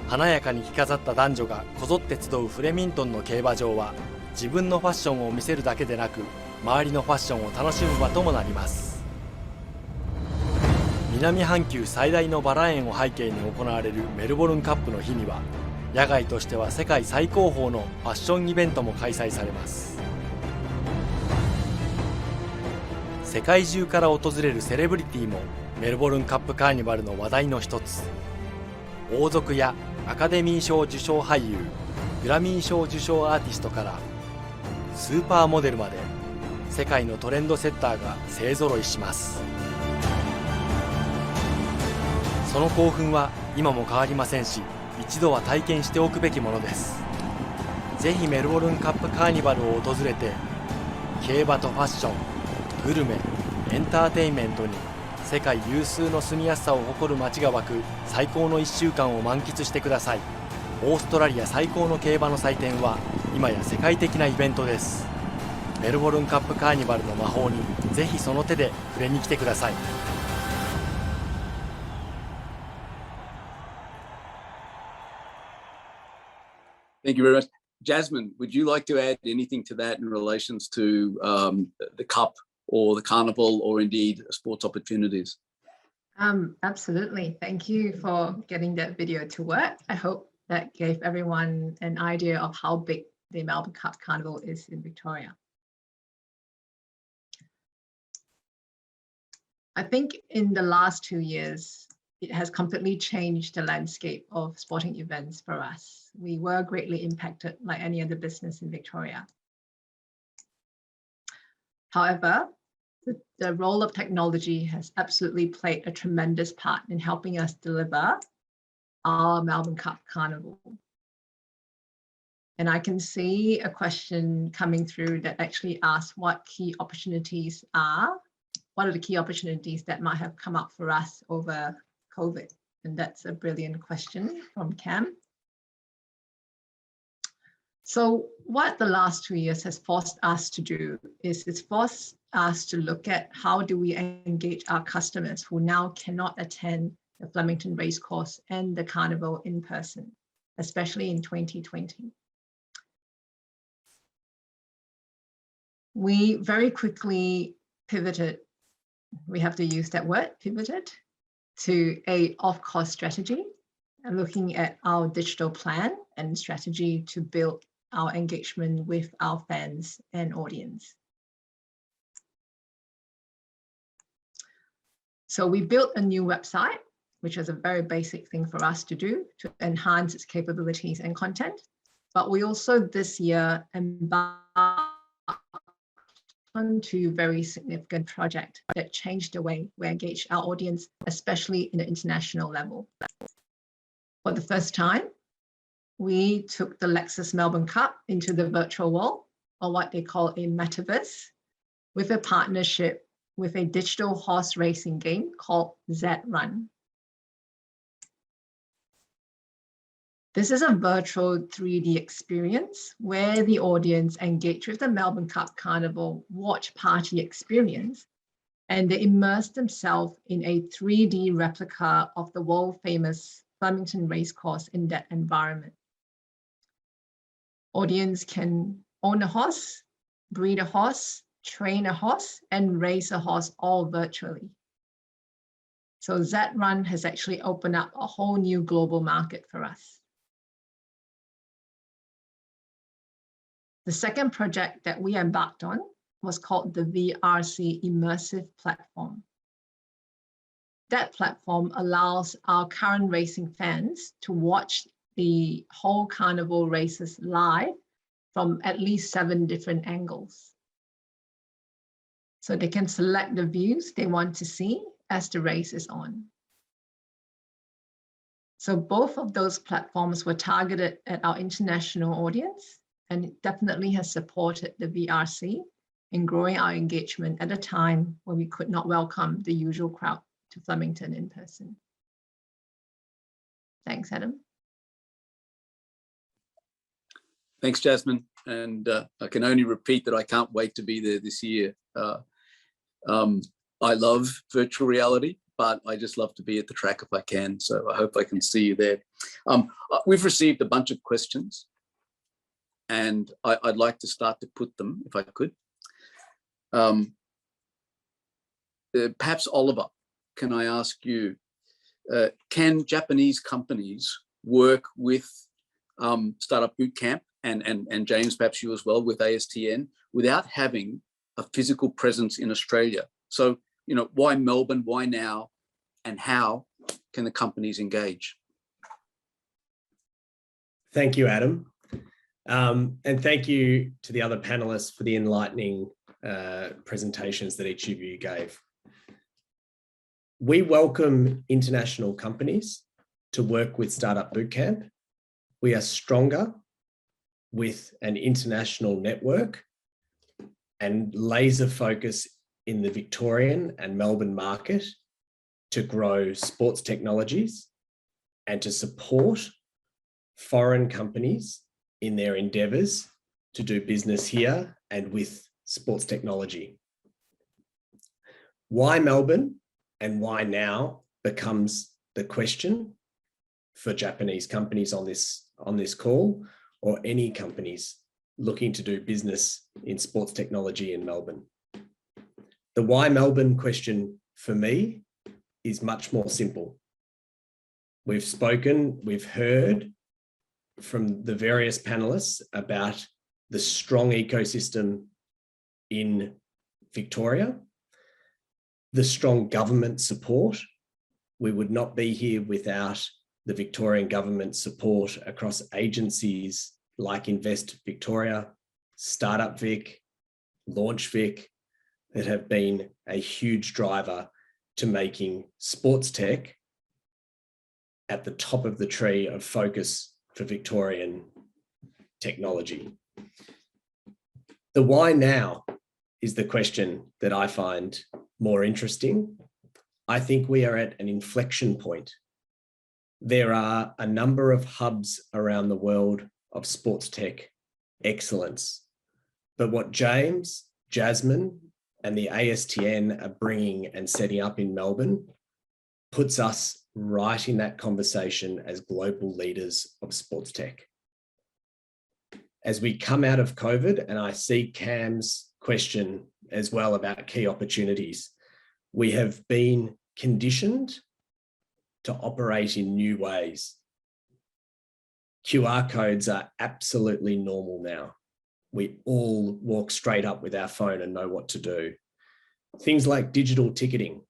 華やかに着飾った男女がこぞって集うフレミントンの競馬場は自分のファッションを見せるだけでなく周りのファッションを楽しむ場ともなります。南半球最大のバラ園を背景に行われるメルボルンカップの日には野外としては世界最高峰のファッションイベントも開催されます。世界中から訪れるセレブリティもメルボルンカップカーニバルの話題の一つ。王族やアカデミー賞受賞俳優、グラミー賞受賞アーティストからスーパーモデルまで世界のトレンドセッターが勢ぞろいします。その興奮は今も変わりませんし、一度は体験しておくべきものです。ぜひメルボルンカップカーニバルを訪れて競馬とファッション、グルメ、エンターテインメントに世界有数の住みやすさを誇る街が湧く最高の1週間を満喫してください。オーストラリア最高の競馬の祭典は今や世界的なイベントです。メルボルンカップカーニバルの魔法にぜひその手で触れに来てください。Thank you very much. Jasmine, would you like to add anything to that in relations to the Cup or the Carnival or indeed sports opportunities? Absolutely. Thank you for getting that video to work. I hope that gave everyone an idea of how big the Melbourne Cup Carnival is in Victoria. I think in the last 2 years, it has completely changed the landscape of sporting events for us. We were greatly impacted like any other business in Victoria. However, the role of technology has absolutely played a tremendous part in helping us deliver our Melbourne Cup Carnival. And I can see a question coming through that actually asks what key opportunities are. What are the key opportunities that might have come up for us over COVID? And that's a brilliant question from Cam. So what the last 2 years has forced us to do is it's forced us to look at how do we engage our customers who now cannot attend the Flemington Racecourse and the Carnival in person, especially in 2020. We very quickly pivoted, we have to use that word, pivoted, to a off-course strategy, looking at our digital plan and strategy to build our engagement with our fans and audience. So we built a new website, which is a very basic thing for us to do to enhance its capabilities and content. But we also this year embarked on two very significant projects that changed the way we engage our audience, especially in the international level. For the first time, we took the Lexus Melbourne Cup into the virtual world, or what they call a metaverse, with a partnership with a digital horse racing game called Z-Run. This is a virtual 3D experience where the audience engage with the Melbourne Cup Carnival watch party experience, and they immerse themselves in a 3D replica of the world famous Flemington Racecourse in that environment. Audience can own a horse, breed a horse, train a horse, and race a horse all virtually. So Z-Run has actually opened up a whole new global market for us. The second project that we embarked on was called the VRC Immersive Platform. That platform allows our current racing fans to watch the whole carnival races live from at least 7 different angles. So they can select the views they want to see as the race is on. So both of those platforms were targeted at our international audience, and it definitely has supported the VRC in growing our engagement at a time when we could not welcome the usual crowd to Flemington in person. Thanks, Adam. Thanks, Jasmine. And I can only repeat that I can't wait to be there this year. I love virtual reality, but I just love to be at the track if I can. So I hope I can see you there. We've received a bunch of questions, and I'd like to start to put them, if I could. Perhaps Oliver, can I ask you, can Japanese companies work with Startup Bootcamp and James, perhaps you as well, with ASTN without having a physical presence in Australia? So, you know, why Melbourne, why now, and how can the companies engage? Thank you, Adam. And thank you to the other panelists for the enlightening presentations that each of you gave. We welcome international companies to work with Startup Bootcamp. We are stronger with an international network and laser focus in the Victorian and Melbourne market to grow sports technologies and to support foreign companies in their endeavours to do business here and with sports technology. Why Melbourne and why now becomes the question for Japanese companies on this call, or any companies looking to do business in sports technology in Melbourne. The why Melbourne question for me is much more simple. We've spoken, we've heard from the various panelists about the strong ecosystem in Victoria, the strong government support We would not be here without the Victorian government support across agencies like Invest Victoria, Startup Vic, Launch Vic, that have been a huge driver to making sports tech at the top of the tree of focus for Victorian technology. The why now is the question that I find more interesting. I think we are at an inflection point. There are a number of hubs around the world of sports tech excellence. But what James, Jasmine, and the ASTN are bringing and setting up in Melbourne puts us right in that conversation as global leaders of sports tech. As we come out of COVID, and I see Cam's question as well about key opportunities, we have been conditioned to operate in new ways. QR codes are absolutely normal now. We all walk straight up with our phone and know what to do. Things like digital ticketing.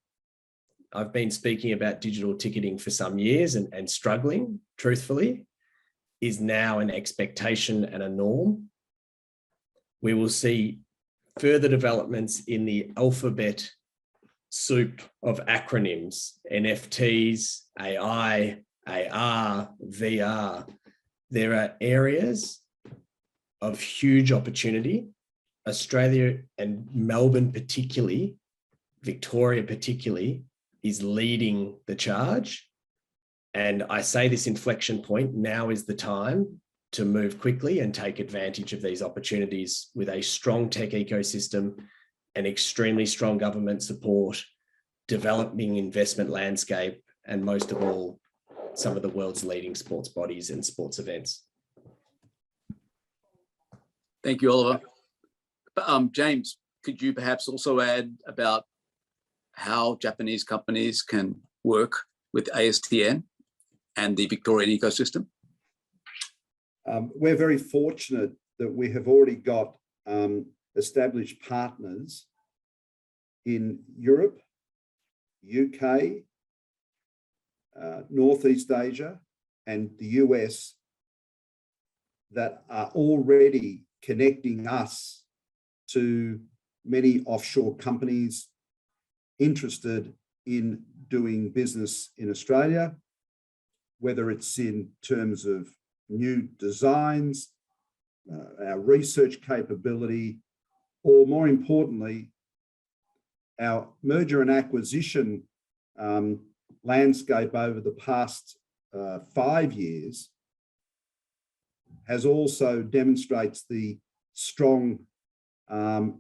I've been speaking about digital ticketing for some years and struggling, truthfully, is now an expectation and a norm. We will see further developments in the alphabet soup of acronyms, NFTs, AI, AR, VR. There are areas of huge opportunity. Australia and Melbourne particularly, Victoria particularly, is leading the charge. And I say this inflection point, now is the time to move quickly and take advantage of these opportunities with a strong tech ecosystem, an extremely strong government support, developing investment landscape, and most of all, some of the world's leading sports bodies and sports events. Thank you, Oliver. James, could you perhaps also add about how Japanese companies can work with ASTN and the Victorian ecosystem? We're very fortunate that we have already got established partners in Europe, UK, Northeast Asia, and the US that are already connecting us to many offshore companies interested in doing business in Australia, whether it's in terms of new designs, our research capability, or more importantly, our merger and acquisition landscape over the past 5 years has also demonstrates the strong, how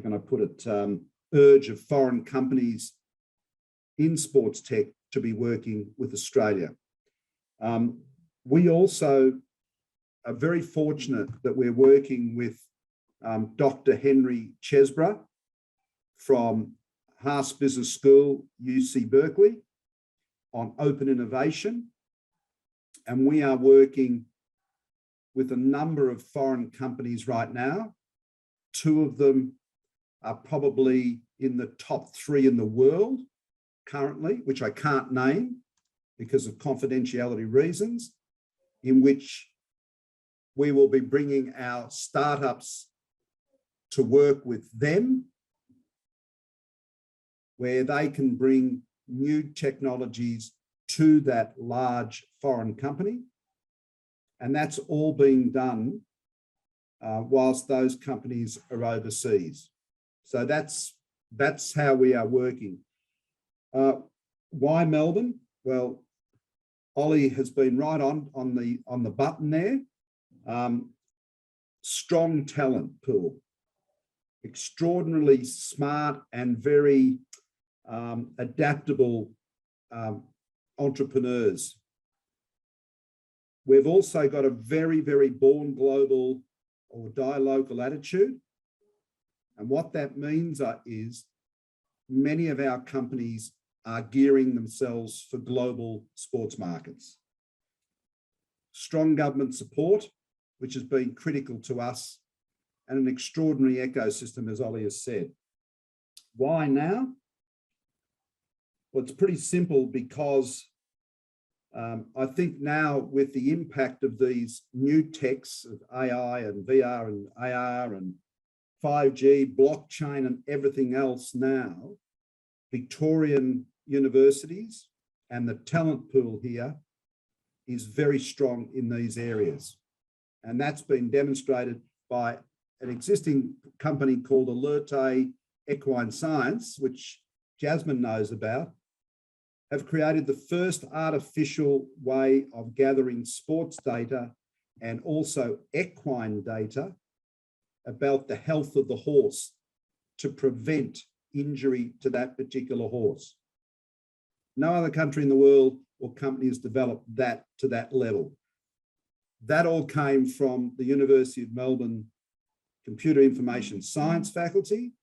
can I put it, urge of foreign companies in sports tech to be working with Australia. We also are very fortunate that we're working with Dr. Henry Chesbrough from Haas Business School, UC Berkeley, on open innovation. And we are working with a number of foreign companies right now. 2 of them are probably in the top 3 in the world currently, which I can't name because of confidentiality reasons, in which we will be bringing our startups to work with them, where they can bring new technologies to that large foreign company. And that's all being done whilst those companies are overseas. So that's how we are working. Why Melbourne? Well, Ollie has been right on the button there. Strong talent pool, extraordinarily smart and very adaptable entrepreneurs. We've also got a very, very born global or die local attitude. And what that means is many of our companies are gearing themselves for global sports markets. Strong government support, which has been critical to us, and an extraordinary ecosystem, as Ollie has said. Why now? Well, it's pretty simple because I think now with the impact of these new techs of AI and VR and AR and 5G, blockchain and everything else now, Victorian universities and the talent pool here is very strong in these areas. And that's been demonstrated by an existing company called Alerte Equine Science, which Jasmine knows about, have created the first artificial way of gathering sports data and also equine data about the health of the horse to prevent injury to that particular horse. No other country in the world or company has developed that to that level. That all came from the University of Melbourne Computer Information Science faculty,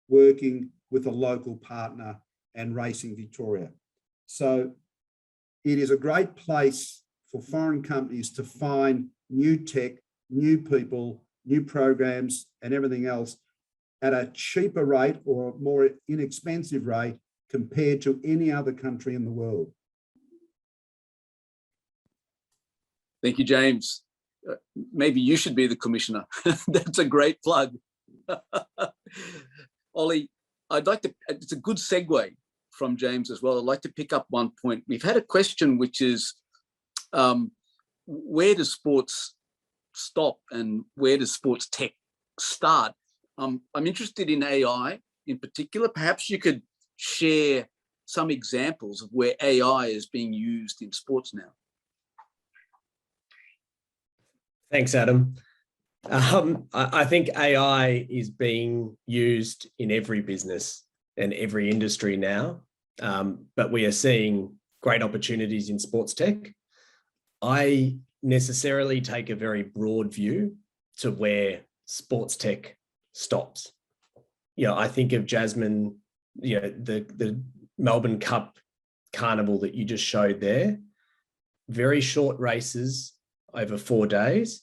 working with a local partner and Racing Victoria. So it is a great place for foreign companies to find new tech, new people, new programs and everything else at a cheaper rate or more inexpensive rate compared to any other country in the world. Thank you, James. Maybe you should be the commissioner. That's a great plug. Ollie, I'd like to, it's a good segue from James as well. I'd like to pick up one point. We've had a question, which is, where does sports stop and where does sports tech start? I'm interested in AI in particular. Perhaps you could share some examples of where AI is being used in sports now. Thanks, Adam. I think AI is being used in every business and every industry now, but we are seeing great opportunities in sports tech. I necessarily take a very broad view to where sports tech stops. You know, I think of Jasmine, you know, the Melbourne Cup carnival that you just showed there, very short races over 4 days,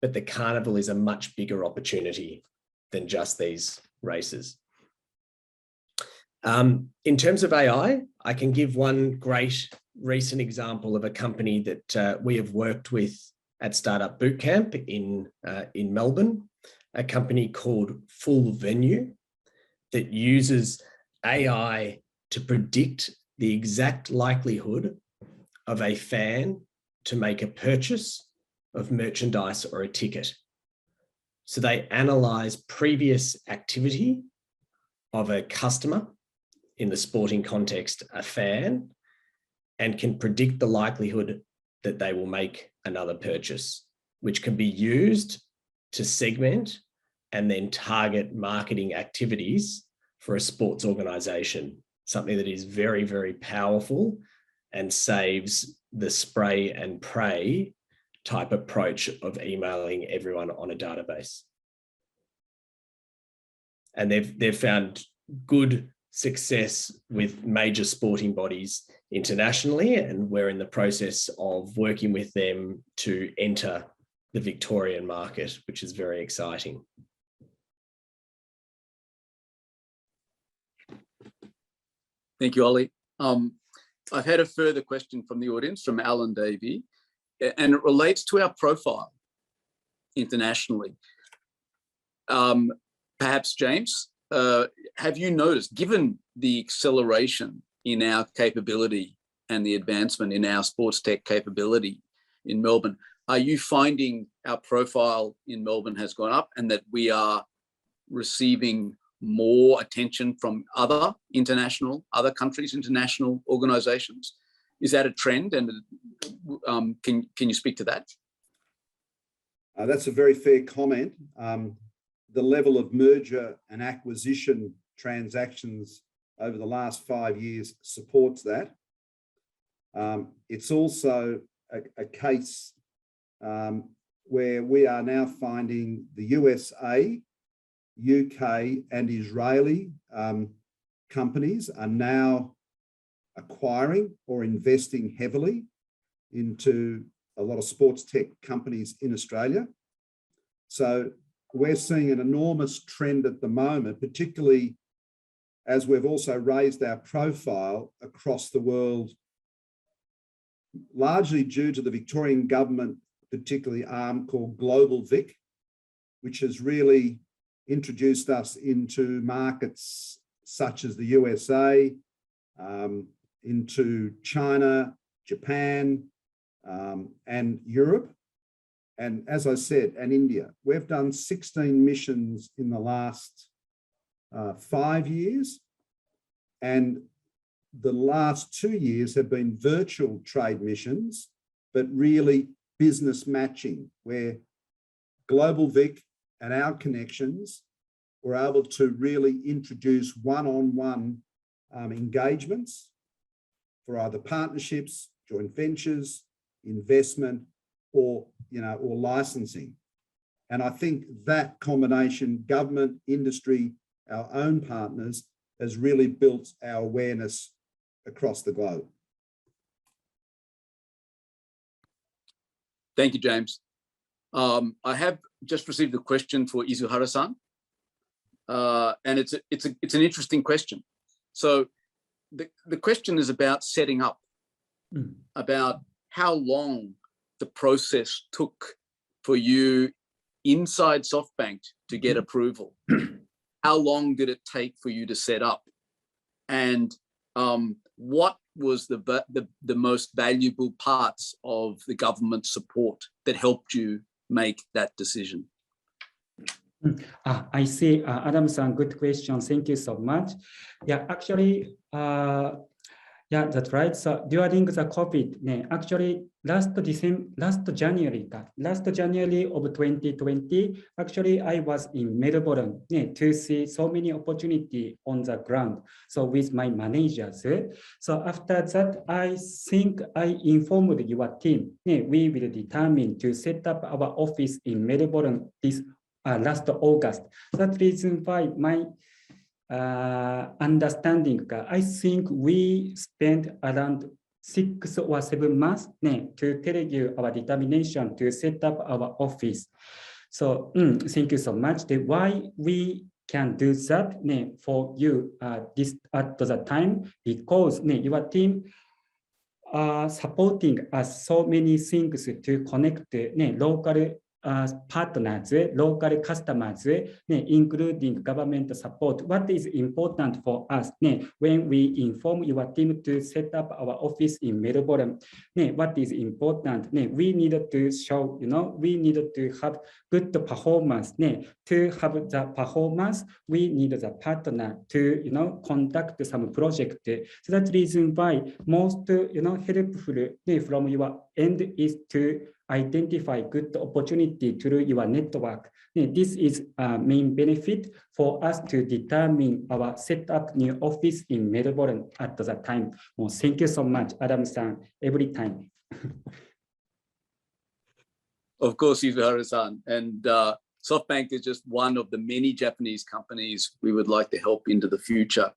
but the carnival is a much bigger opportunity than just these races. In terms of AI, I can give one great recent example of a company that we have worked with at Startup Bootcamp in Melbourne, a company called Full Venue that uses AI to predict the exact likelihood of a fan to make a purchase of merchandise or a ticket. So they analyze previous activity of a customer, in the sporting context, a fan, and can predict the likelihood that they will make another purchase, which can be used to segment and then target marketing activities for a sports organization, something that is very, very powerful and saves the spray and pray type approach of emailing everyone on a database. And they've found good success with major sporting bodies internationally, and we're in the process of working with them to enter the Victorian market, which is very exciting. Thank you, Ollie. I've had a further question from the audience, from Alan Davey, and it relates to our profile internationally. Perhaps, James, have you noticed, given the acceleration in our capability and the advancement in our sports tech capability in Melbourne, are you finding our profile in Melbourne has gone up and that we are receiving more attention from other countries' international organizations? Is that a trend? And can you speak to that? That's a very fair comment. The level of merger and acquisition transactions over the last 5 years supports that. It's also a case where we are now finding the USA, UK and Israeli companies are now acquiring or investing heavily into a lot of sports tech companies in Australia. So we're seeing an enormous trend at the moment, particularly as we've also raised our profile across the world, largely due to the Victorian government, particularly arm called Global Vic, which has really introduced us into markets such as the USA, into China, Japan, and Europe. And as I said, and India. We've done 16 missions in the last 5 years. And the last 2 years have been virtual trade missions, but really business matching, where Global Vic and our connections were able to really introduce one-on-one engagements for either partnerships, joint ventures, investment, or licensing. And I think that combination, government, industry, our own partners, has really built our awareness across the globe. Thank you, James. I have just received a question for Izuhara-san, and it's an interesting question. So the question is about setting up, about how long the process took for you inside Softbank to get approval. How long did it take for you to set up? And what was the most valuable parts of the government support that helped you make that decision? I see, Adam-san, good question. Thank you so much. Yeah, actually, yeah, that's right. So during the COVID, actually last January of 2020, actually I was in Melbourne to see so many opportunity on the ground. So with my managers. So after that, I think I informed your team. We will determine to set up our office in Melbourne this last August. That's the reason why my understanding, I think we spent around 6 or 7 months to tell you our determination to set up our office. So thank you so much. Why we can do that for you this at the time, because your team supporting us so many things to connect local partners, local customers, including government support. What is important for us when we inform your team to set up our office in Melbourne? What is important? We needed to show, we needed to have good performance. To have the performance, we need the partner to conduct some project. So that's the reason why most helpful from your end is to identify good opportunity through your network. This is a main benefit for us to determine our set up new office in Melbourne at the time. Well, thank you so much, Adam-san, every time. Of course, Izuhara-san. And Softbank is just one of the many Japanese companies we would like to help into the future.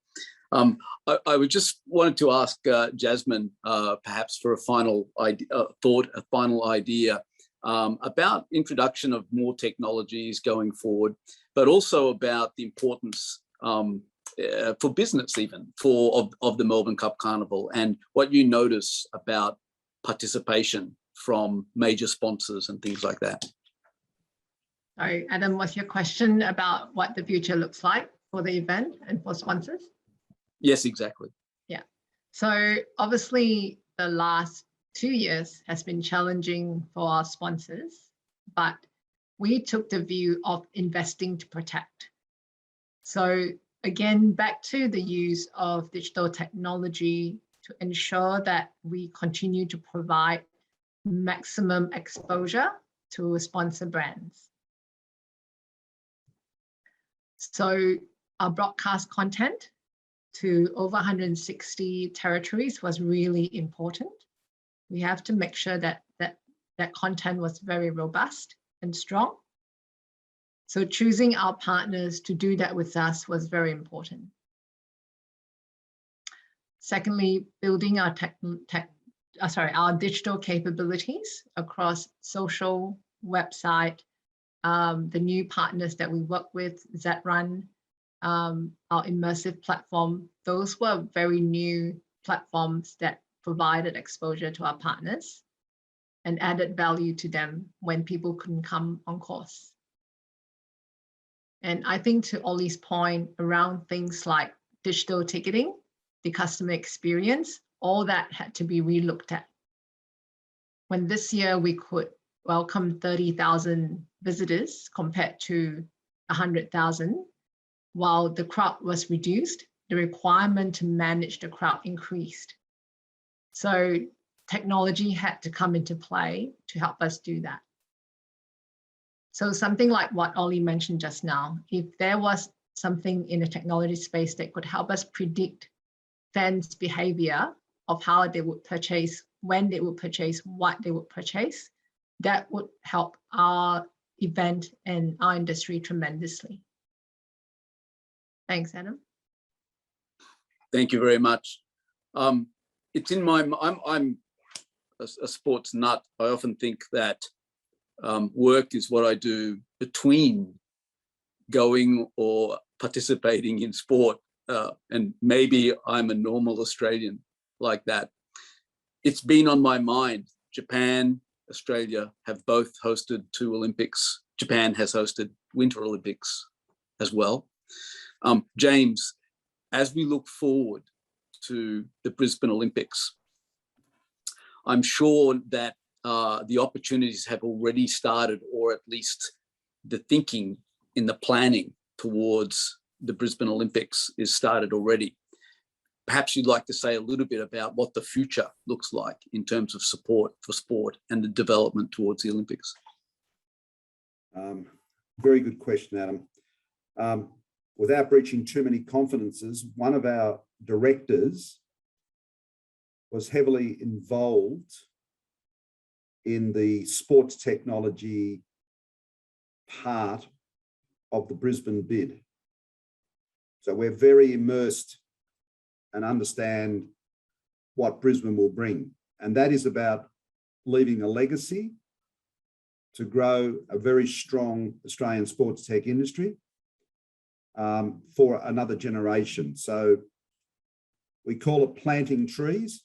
I would just wanted to ask Jasmine, perhaps for a final idea about introduction of more technologies going forward, but also about the importance for business, even of the Melbourne Cup Carnival, and what you notice about participation from major sponsors and things like that. Sorry, Adam, what's your question about what the future looks like for the event and for sponsors? Yes, exactly. Yeah. So obviously the last 2 years has been challenging for our sponsors, but we took the view of investing to protect. So again, back to the use of digital technology to ensure that we continue to provide maximum exposure to sponsor brands. So our broadcast content to over 160 territories was really important. We have to make sure that that content was very robust and strong. So choosing our partners to do that with us was very important. Secondly, building our our digital capabilities across social, website, the new partners that we work with, ZRun, our immersive platform, those were very new platforms that provided exposure to our partners and added value to them when people couldn't come on course. And I think to Ollie's point around things like digital ticketing, the customer experience, all that had to be relooked at. When this year we could welcome 30,000 visitors compared to 100,000, while the crowd was reduced, the requirement to manage the crowd increased. So technology had to come into play to help us do that. So something like what Ollie mentioned just now, if there was something in the technology space that could help us predict fans' behavior of how they would purchase, when they would purchase, what they would purchase, that would help our event and our industry tremendously. Thanks, Adam. Thank you very much. It's in my, I'm a sports nut. I often think that work is what I do between going or participating in sport. And maybe I'm a normal Australian like that. It's been on my mind. Japan, Australia have both hosted 2 Olympics. Japan has hosted Winter Olympics as well. James, as we look forward to the Brisbane Olympics, I'm sure that the opportunities have already started, or at least the thinking in the planning towards the Brisbane Olympics is started already. Perhaps you'd like to say a little bit about what the future looks like in terms of support for sport and the development towards the Olympics. Very good question, Adam. Without breaching too many confidences, one of our directors was heavily involved in the sports technology part of the Brisbane bid. So we're very immersed and understand what Brisbane will bring. And that is about leaving a legacy to grow a very strong Australian sports tech industry for another generation. So we call it planting trees,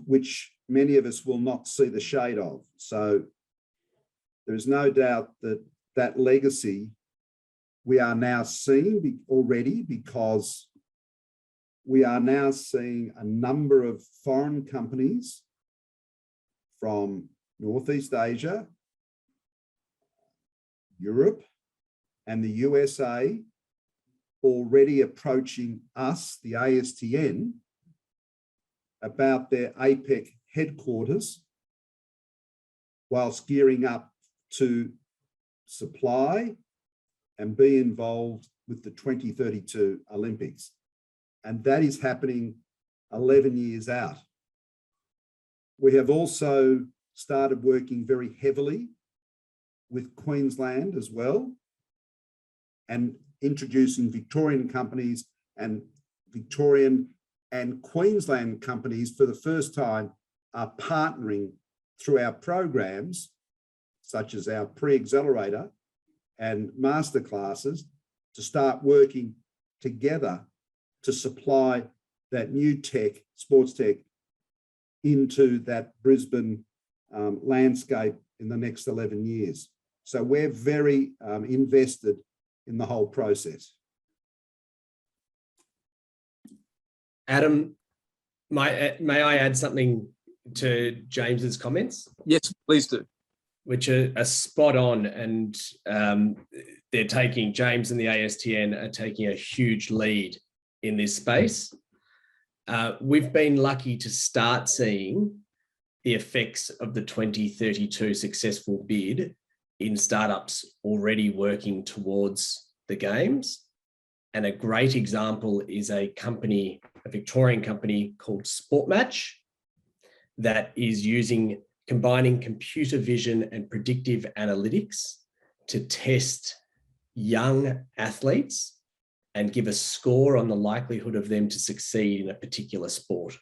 which many of us will not see the shade of. So there's no doubt that that legacy we are now seeing already, because we are now seeing a number of foreign companies from Northeast Asia, Europe, and the USA already approaching us, the ASTN, about their APEC headquarters, whilst gearing up to supply and be involved with the 2032 Olympics. And that is happening 11 years out. We have also started working very heavily with Queensland as well, and introducing Victorian companies, and Victorian and Queensland companies for the first time are partnering through our programs, such as our pre-accelerator and masterclasses, to start working together to supply that new tech, sports tech, into that Brisbane landscape in the next 11 years. So we're very invested in the whole process. Adam, may I add something to James's comments? Yes, please do. Which are spot on, and they're taking, James and the ASTN are taking a huge lead in this space. We've been lucky to start seeing the effects of the 2032 successful bid in startups already working towards the games. And a great example is a company, a Victorian company called Sportmatch, that is combining computer vision and predictive analytics to test young athletes and give a score on the likelihood of them to succeed in a particular sport.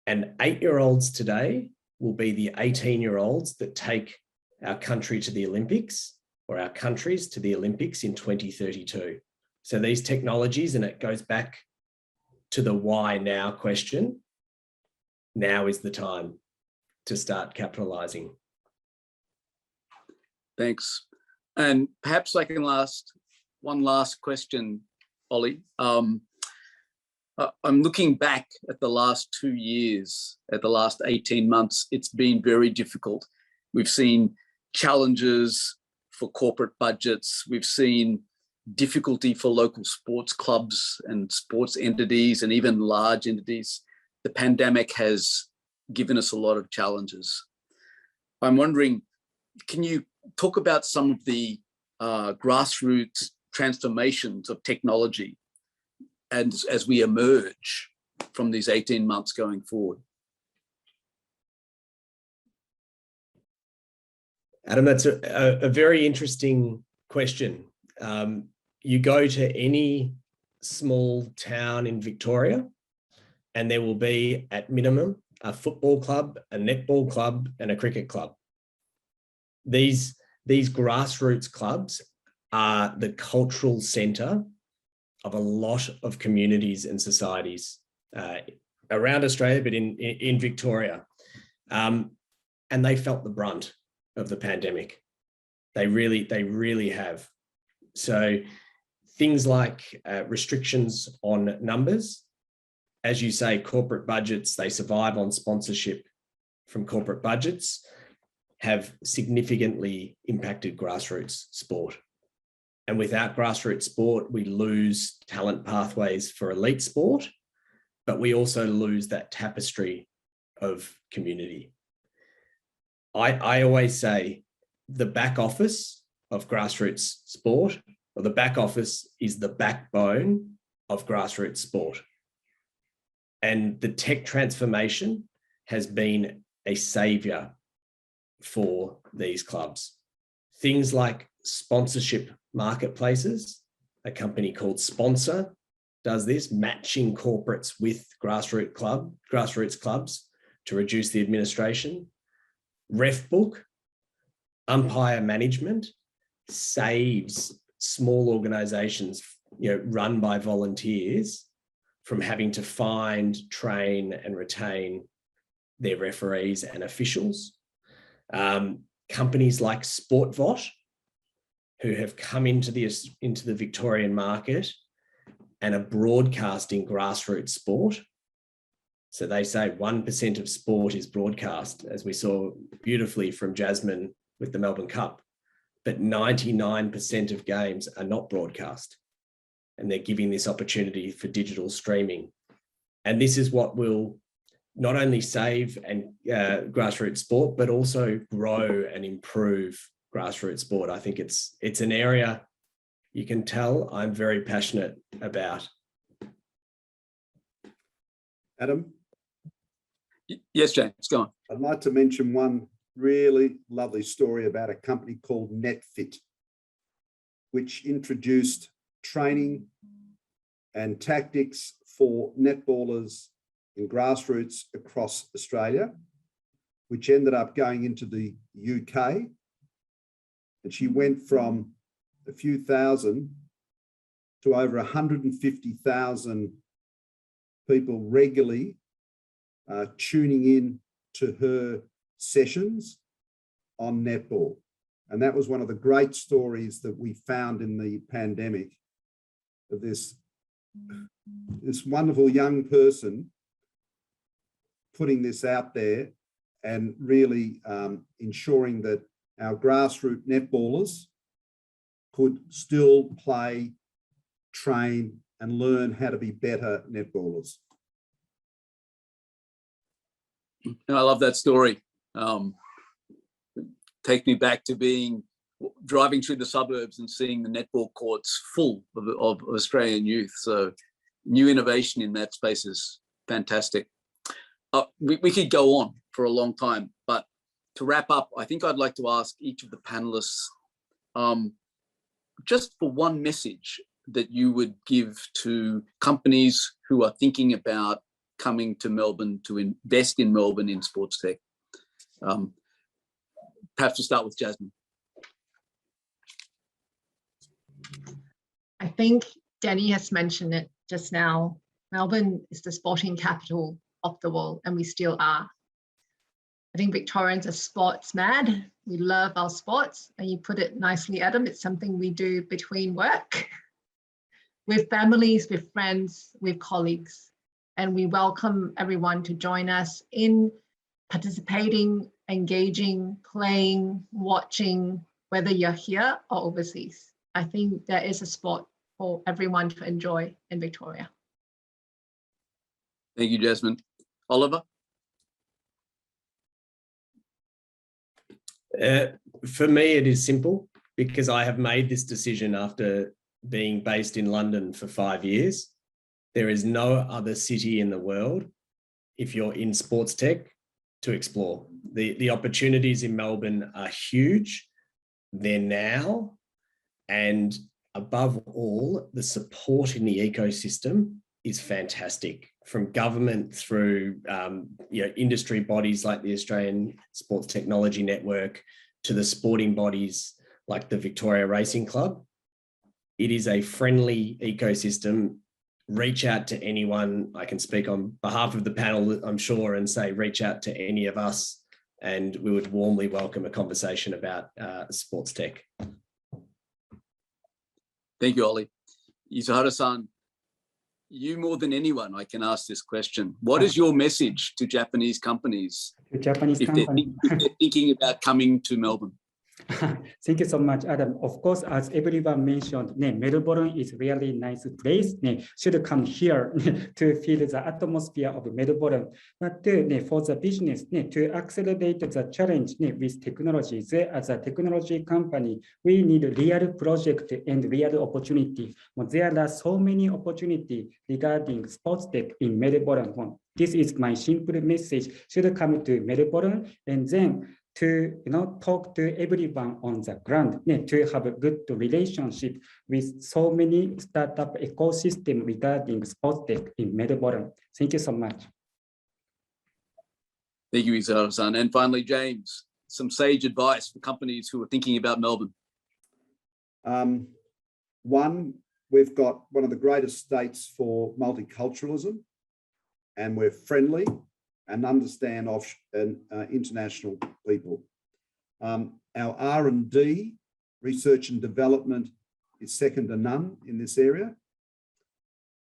And 8-year-olds today will be the 18-year-olds that take our country to the Olympics, or our countries to the Olympics in 2032. So these technologies, and it goes back to the why now question, now is the time to start capitalizing. Thanks. And perhaps I can one last question, Ollie. I'm looking back at the last 2 years, at the last 18 months. It's been very difficult. We've seen challenges for corporate budgets. We've seen difficulty for local sports clubs and sports entities and even large entities. The pandemic has given us a lot of challenges. I'm wondering, can you talk about some of the grassroots transformations of technology and as we emerge from these 18 months going forward? Adam, that's a very interesting question. You go to any small town in Victoria and there will be at minimum a football club, a netball club and a cricket club. These grassroots clubs are the cultural centre of a lot of communities and societies around Australia, but in Victoria. And they felt the brunt of the pandemic. They really have. So things like restrictions on numbers, as you say, corporate budgets, they survive on sponsorship from corporate budgets, have significantly impacted grassroots sport. And without grassroots sport, we lose talent pathways for elite sport, but we also lose that tapestry of community. I always say the back office of grassroots sport, or the back office is the backbone of grassroots sport. And the tech transformation has been a savior for these clubs. Things like sponsorship marketplaces, a company called Sponsor does this, matching corporates with grassroots clubs to reduce the administration. Refbook, umpire management, saves small organizations, run by volunteers from having to find, train and retain their referees and officials. Companies like SportVot, who have come into the Victorian market and are broadcasting grassroots sport. So they say 1% of sport is broadcast, as we saw beautifully from Jasmine with the Melbourne Cup, but 99% of games are not broadcast. And they're giving this opportunity for digital streaming. And this is what will not only save and grassroots sport, but also grow and improve grassroots sport. I think it's an area you can tell I'm very passionate about. Adam? Yes, James, go on. I'd like to mention one really lovely story about a company called NetFit, which introduced training and tactics for netballers in grassroots across Australia, which ended up going into the UK. And she went from a few thousand to over 150,000 people regularly tuning in to her sessions on netball. And that was one of the great stories that we found in the pandemic, of this wonderful young person putting this out there and really ensuring that our grassroots netballers could still play, train, and learn how to be better netballers. And I love that story. Take me back to driving through the suburbs and seeing the netball courts full of Australian youth. So new innovation in that space is fantastic. We could go on for a long time, but to wrap up, I think I'd like to ask each of the panelists just for one message that you would give to companies who are thinking about coming to Melbourne to invest in Melbourne in sports tech. Perhaps we'll start with Jasmine. I think Danny has mentioned it just now. Melbourne is the sporting capital of the world, and we still are. I think Victorians are sports mad. We love our sports, and you put it nicely, Adam. It's something we do between work, with families, with friends, with colleagues. And we welcome everyone to join us in participating, engaging, playing, watching, whether you're here or overseas. I think there is a sport for everyone to enjoy in Victoria. Thank you, Jasmine. Oliver? For me, it is simple because I have made this decision after being based in London for 5 years. There is no other city in the world, if you're in sports tech, to explore. The opportunities in Melbourne are huge. They're now, and above all, the support in the ecosystem is fantastic, from government through industry bodies like the Australian Sports Technology Network to the sporting bodies like the Victoria Racing Club. It is a friendly ecosystem. Reach out to anyone. I can speak on behalf of the panel, I'm sure, and say reach out to any of us, and we would warmly welcome a conversation about sports tech. Thank you, Ollie. Izuhara-san, you more than anyone, I can ask this question. What is your message to Japanese companies if they're thinking about coming to Melbourne? Thank you so much, Adam. Of course, as everyone mentioned, Melbourne is really nice place. Should come here to feel the atmosphere of Melbourne. But for the business, to accelerate the challenge with technologies, as a technology company, we need a real project and real opportunity. There are so many opportunities regarding sports tech in Melbourne. This is my simple message. Should come to Melbourne and then to talk to everyone on the ground, to have a good relationship with so many startup ecosystem regarding sports tech in Melbourne. Thank you so much. Thank you, Izuhara-san. And finally, James, some sage advice for companies who are thinking about Melbourne. One, we've got one of the greatest states for multiculturalism, and we're friendly and understand international people. Our R&D, research and development, is second to none in this area.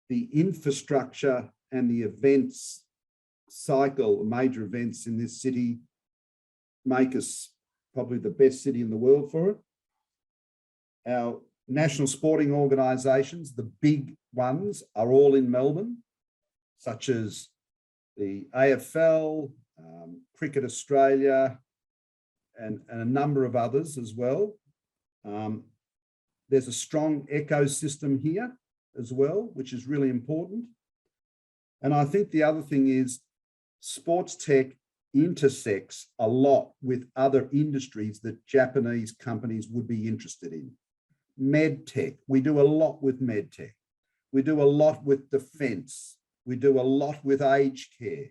The infrastructure and the events cycle, major events in this city, make us probably the best city in the world for it. Our national sporting organisations, the big ones, are all in Melbourne, such as the AFL, Cricket Australia, and a number of others as well. There's a strong ecosystem here as well, which is really important. And I think the other thing is sports tech intersects a lot with other industries that Japanese companies would be interested in. Med tech, we do a lot with med tech. We do a lot with defense. We do a lot with aged care.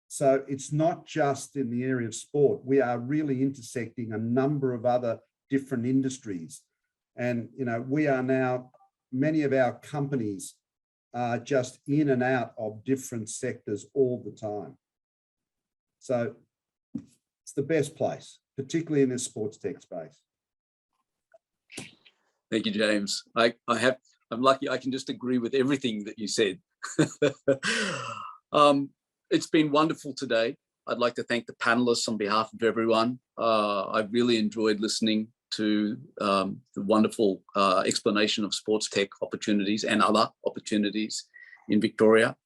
So it's not just in the area of sport. We are really intersecting a number of other different industries. And, we are now, many of our companies are just in and out of different sectors all the time. So it's the best place, particularly in this sports tech space. Thank you, James. I'm lucky I can just agree with everything that you said. It's been wonderful today. I'd like to thank the panelists on behalf of everyone. I've really enjoyed listening to the wonderful explanation of sports tech opportunities and other opportunities in Victoria.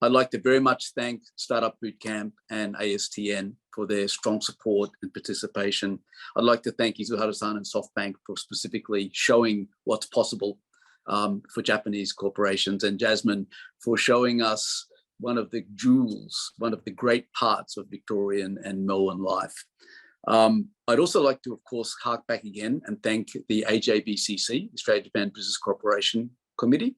I'd like to very much thank Startup Bootcamp and ASTN for their strong support and participation. I'd like to thank Izuhara-san and Softbank for specifically showing what's possible for Japanese corporations, and Jasmine for showing us one of the jewels, one of the great parts of Victorian and Melbourne life. I'd also like to, of course, hark back again and thank the AJBCC, Australia-Japan Business Corporation Committee,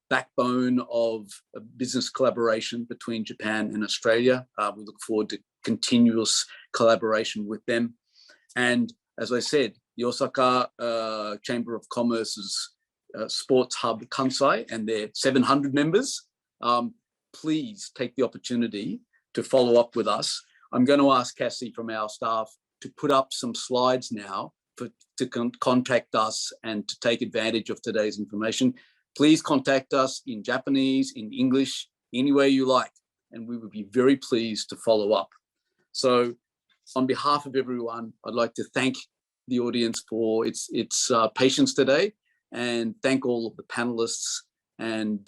backbone of a business collaboration between Japan and Australia. We look forward to continuous collaboration with them. And as I said, the Osaka Chamber of Commerce's Sports Hub Kansai and their 700 members. Please take the opportunity to follow up with us. I'm going to ask Cassie from our staff to put up some slides now to contact us and to take advantage of today's information. Please contact us in Japanese, in English, any way you like, and we would be very pleased to follow up. So on behalf of everyone, I'd like to thank the audience for its patience today, and thank all of the panelists, and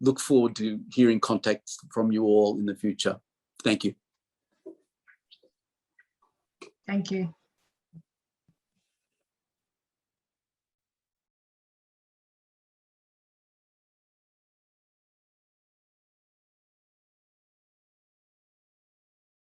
look forward to hearing contact from you all in the future. Thank you. Thank you.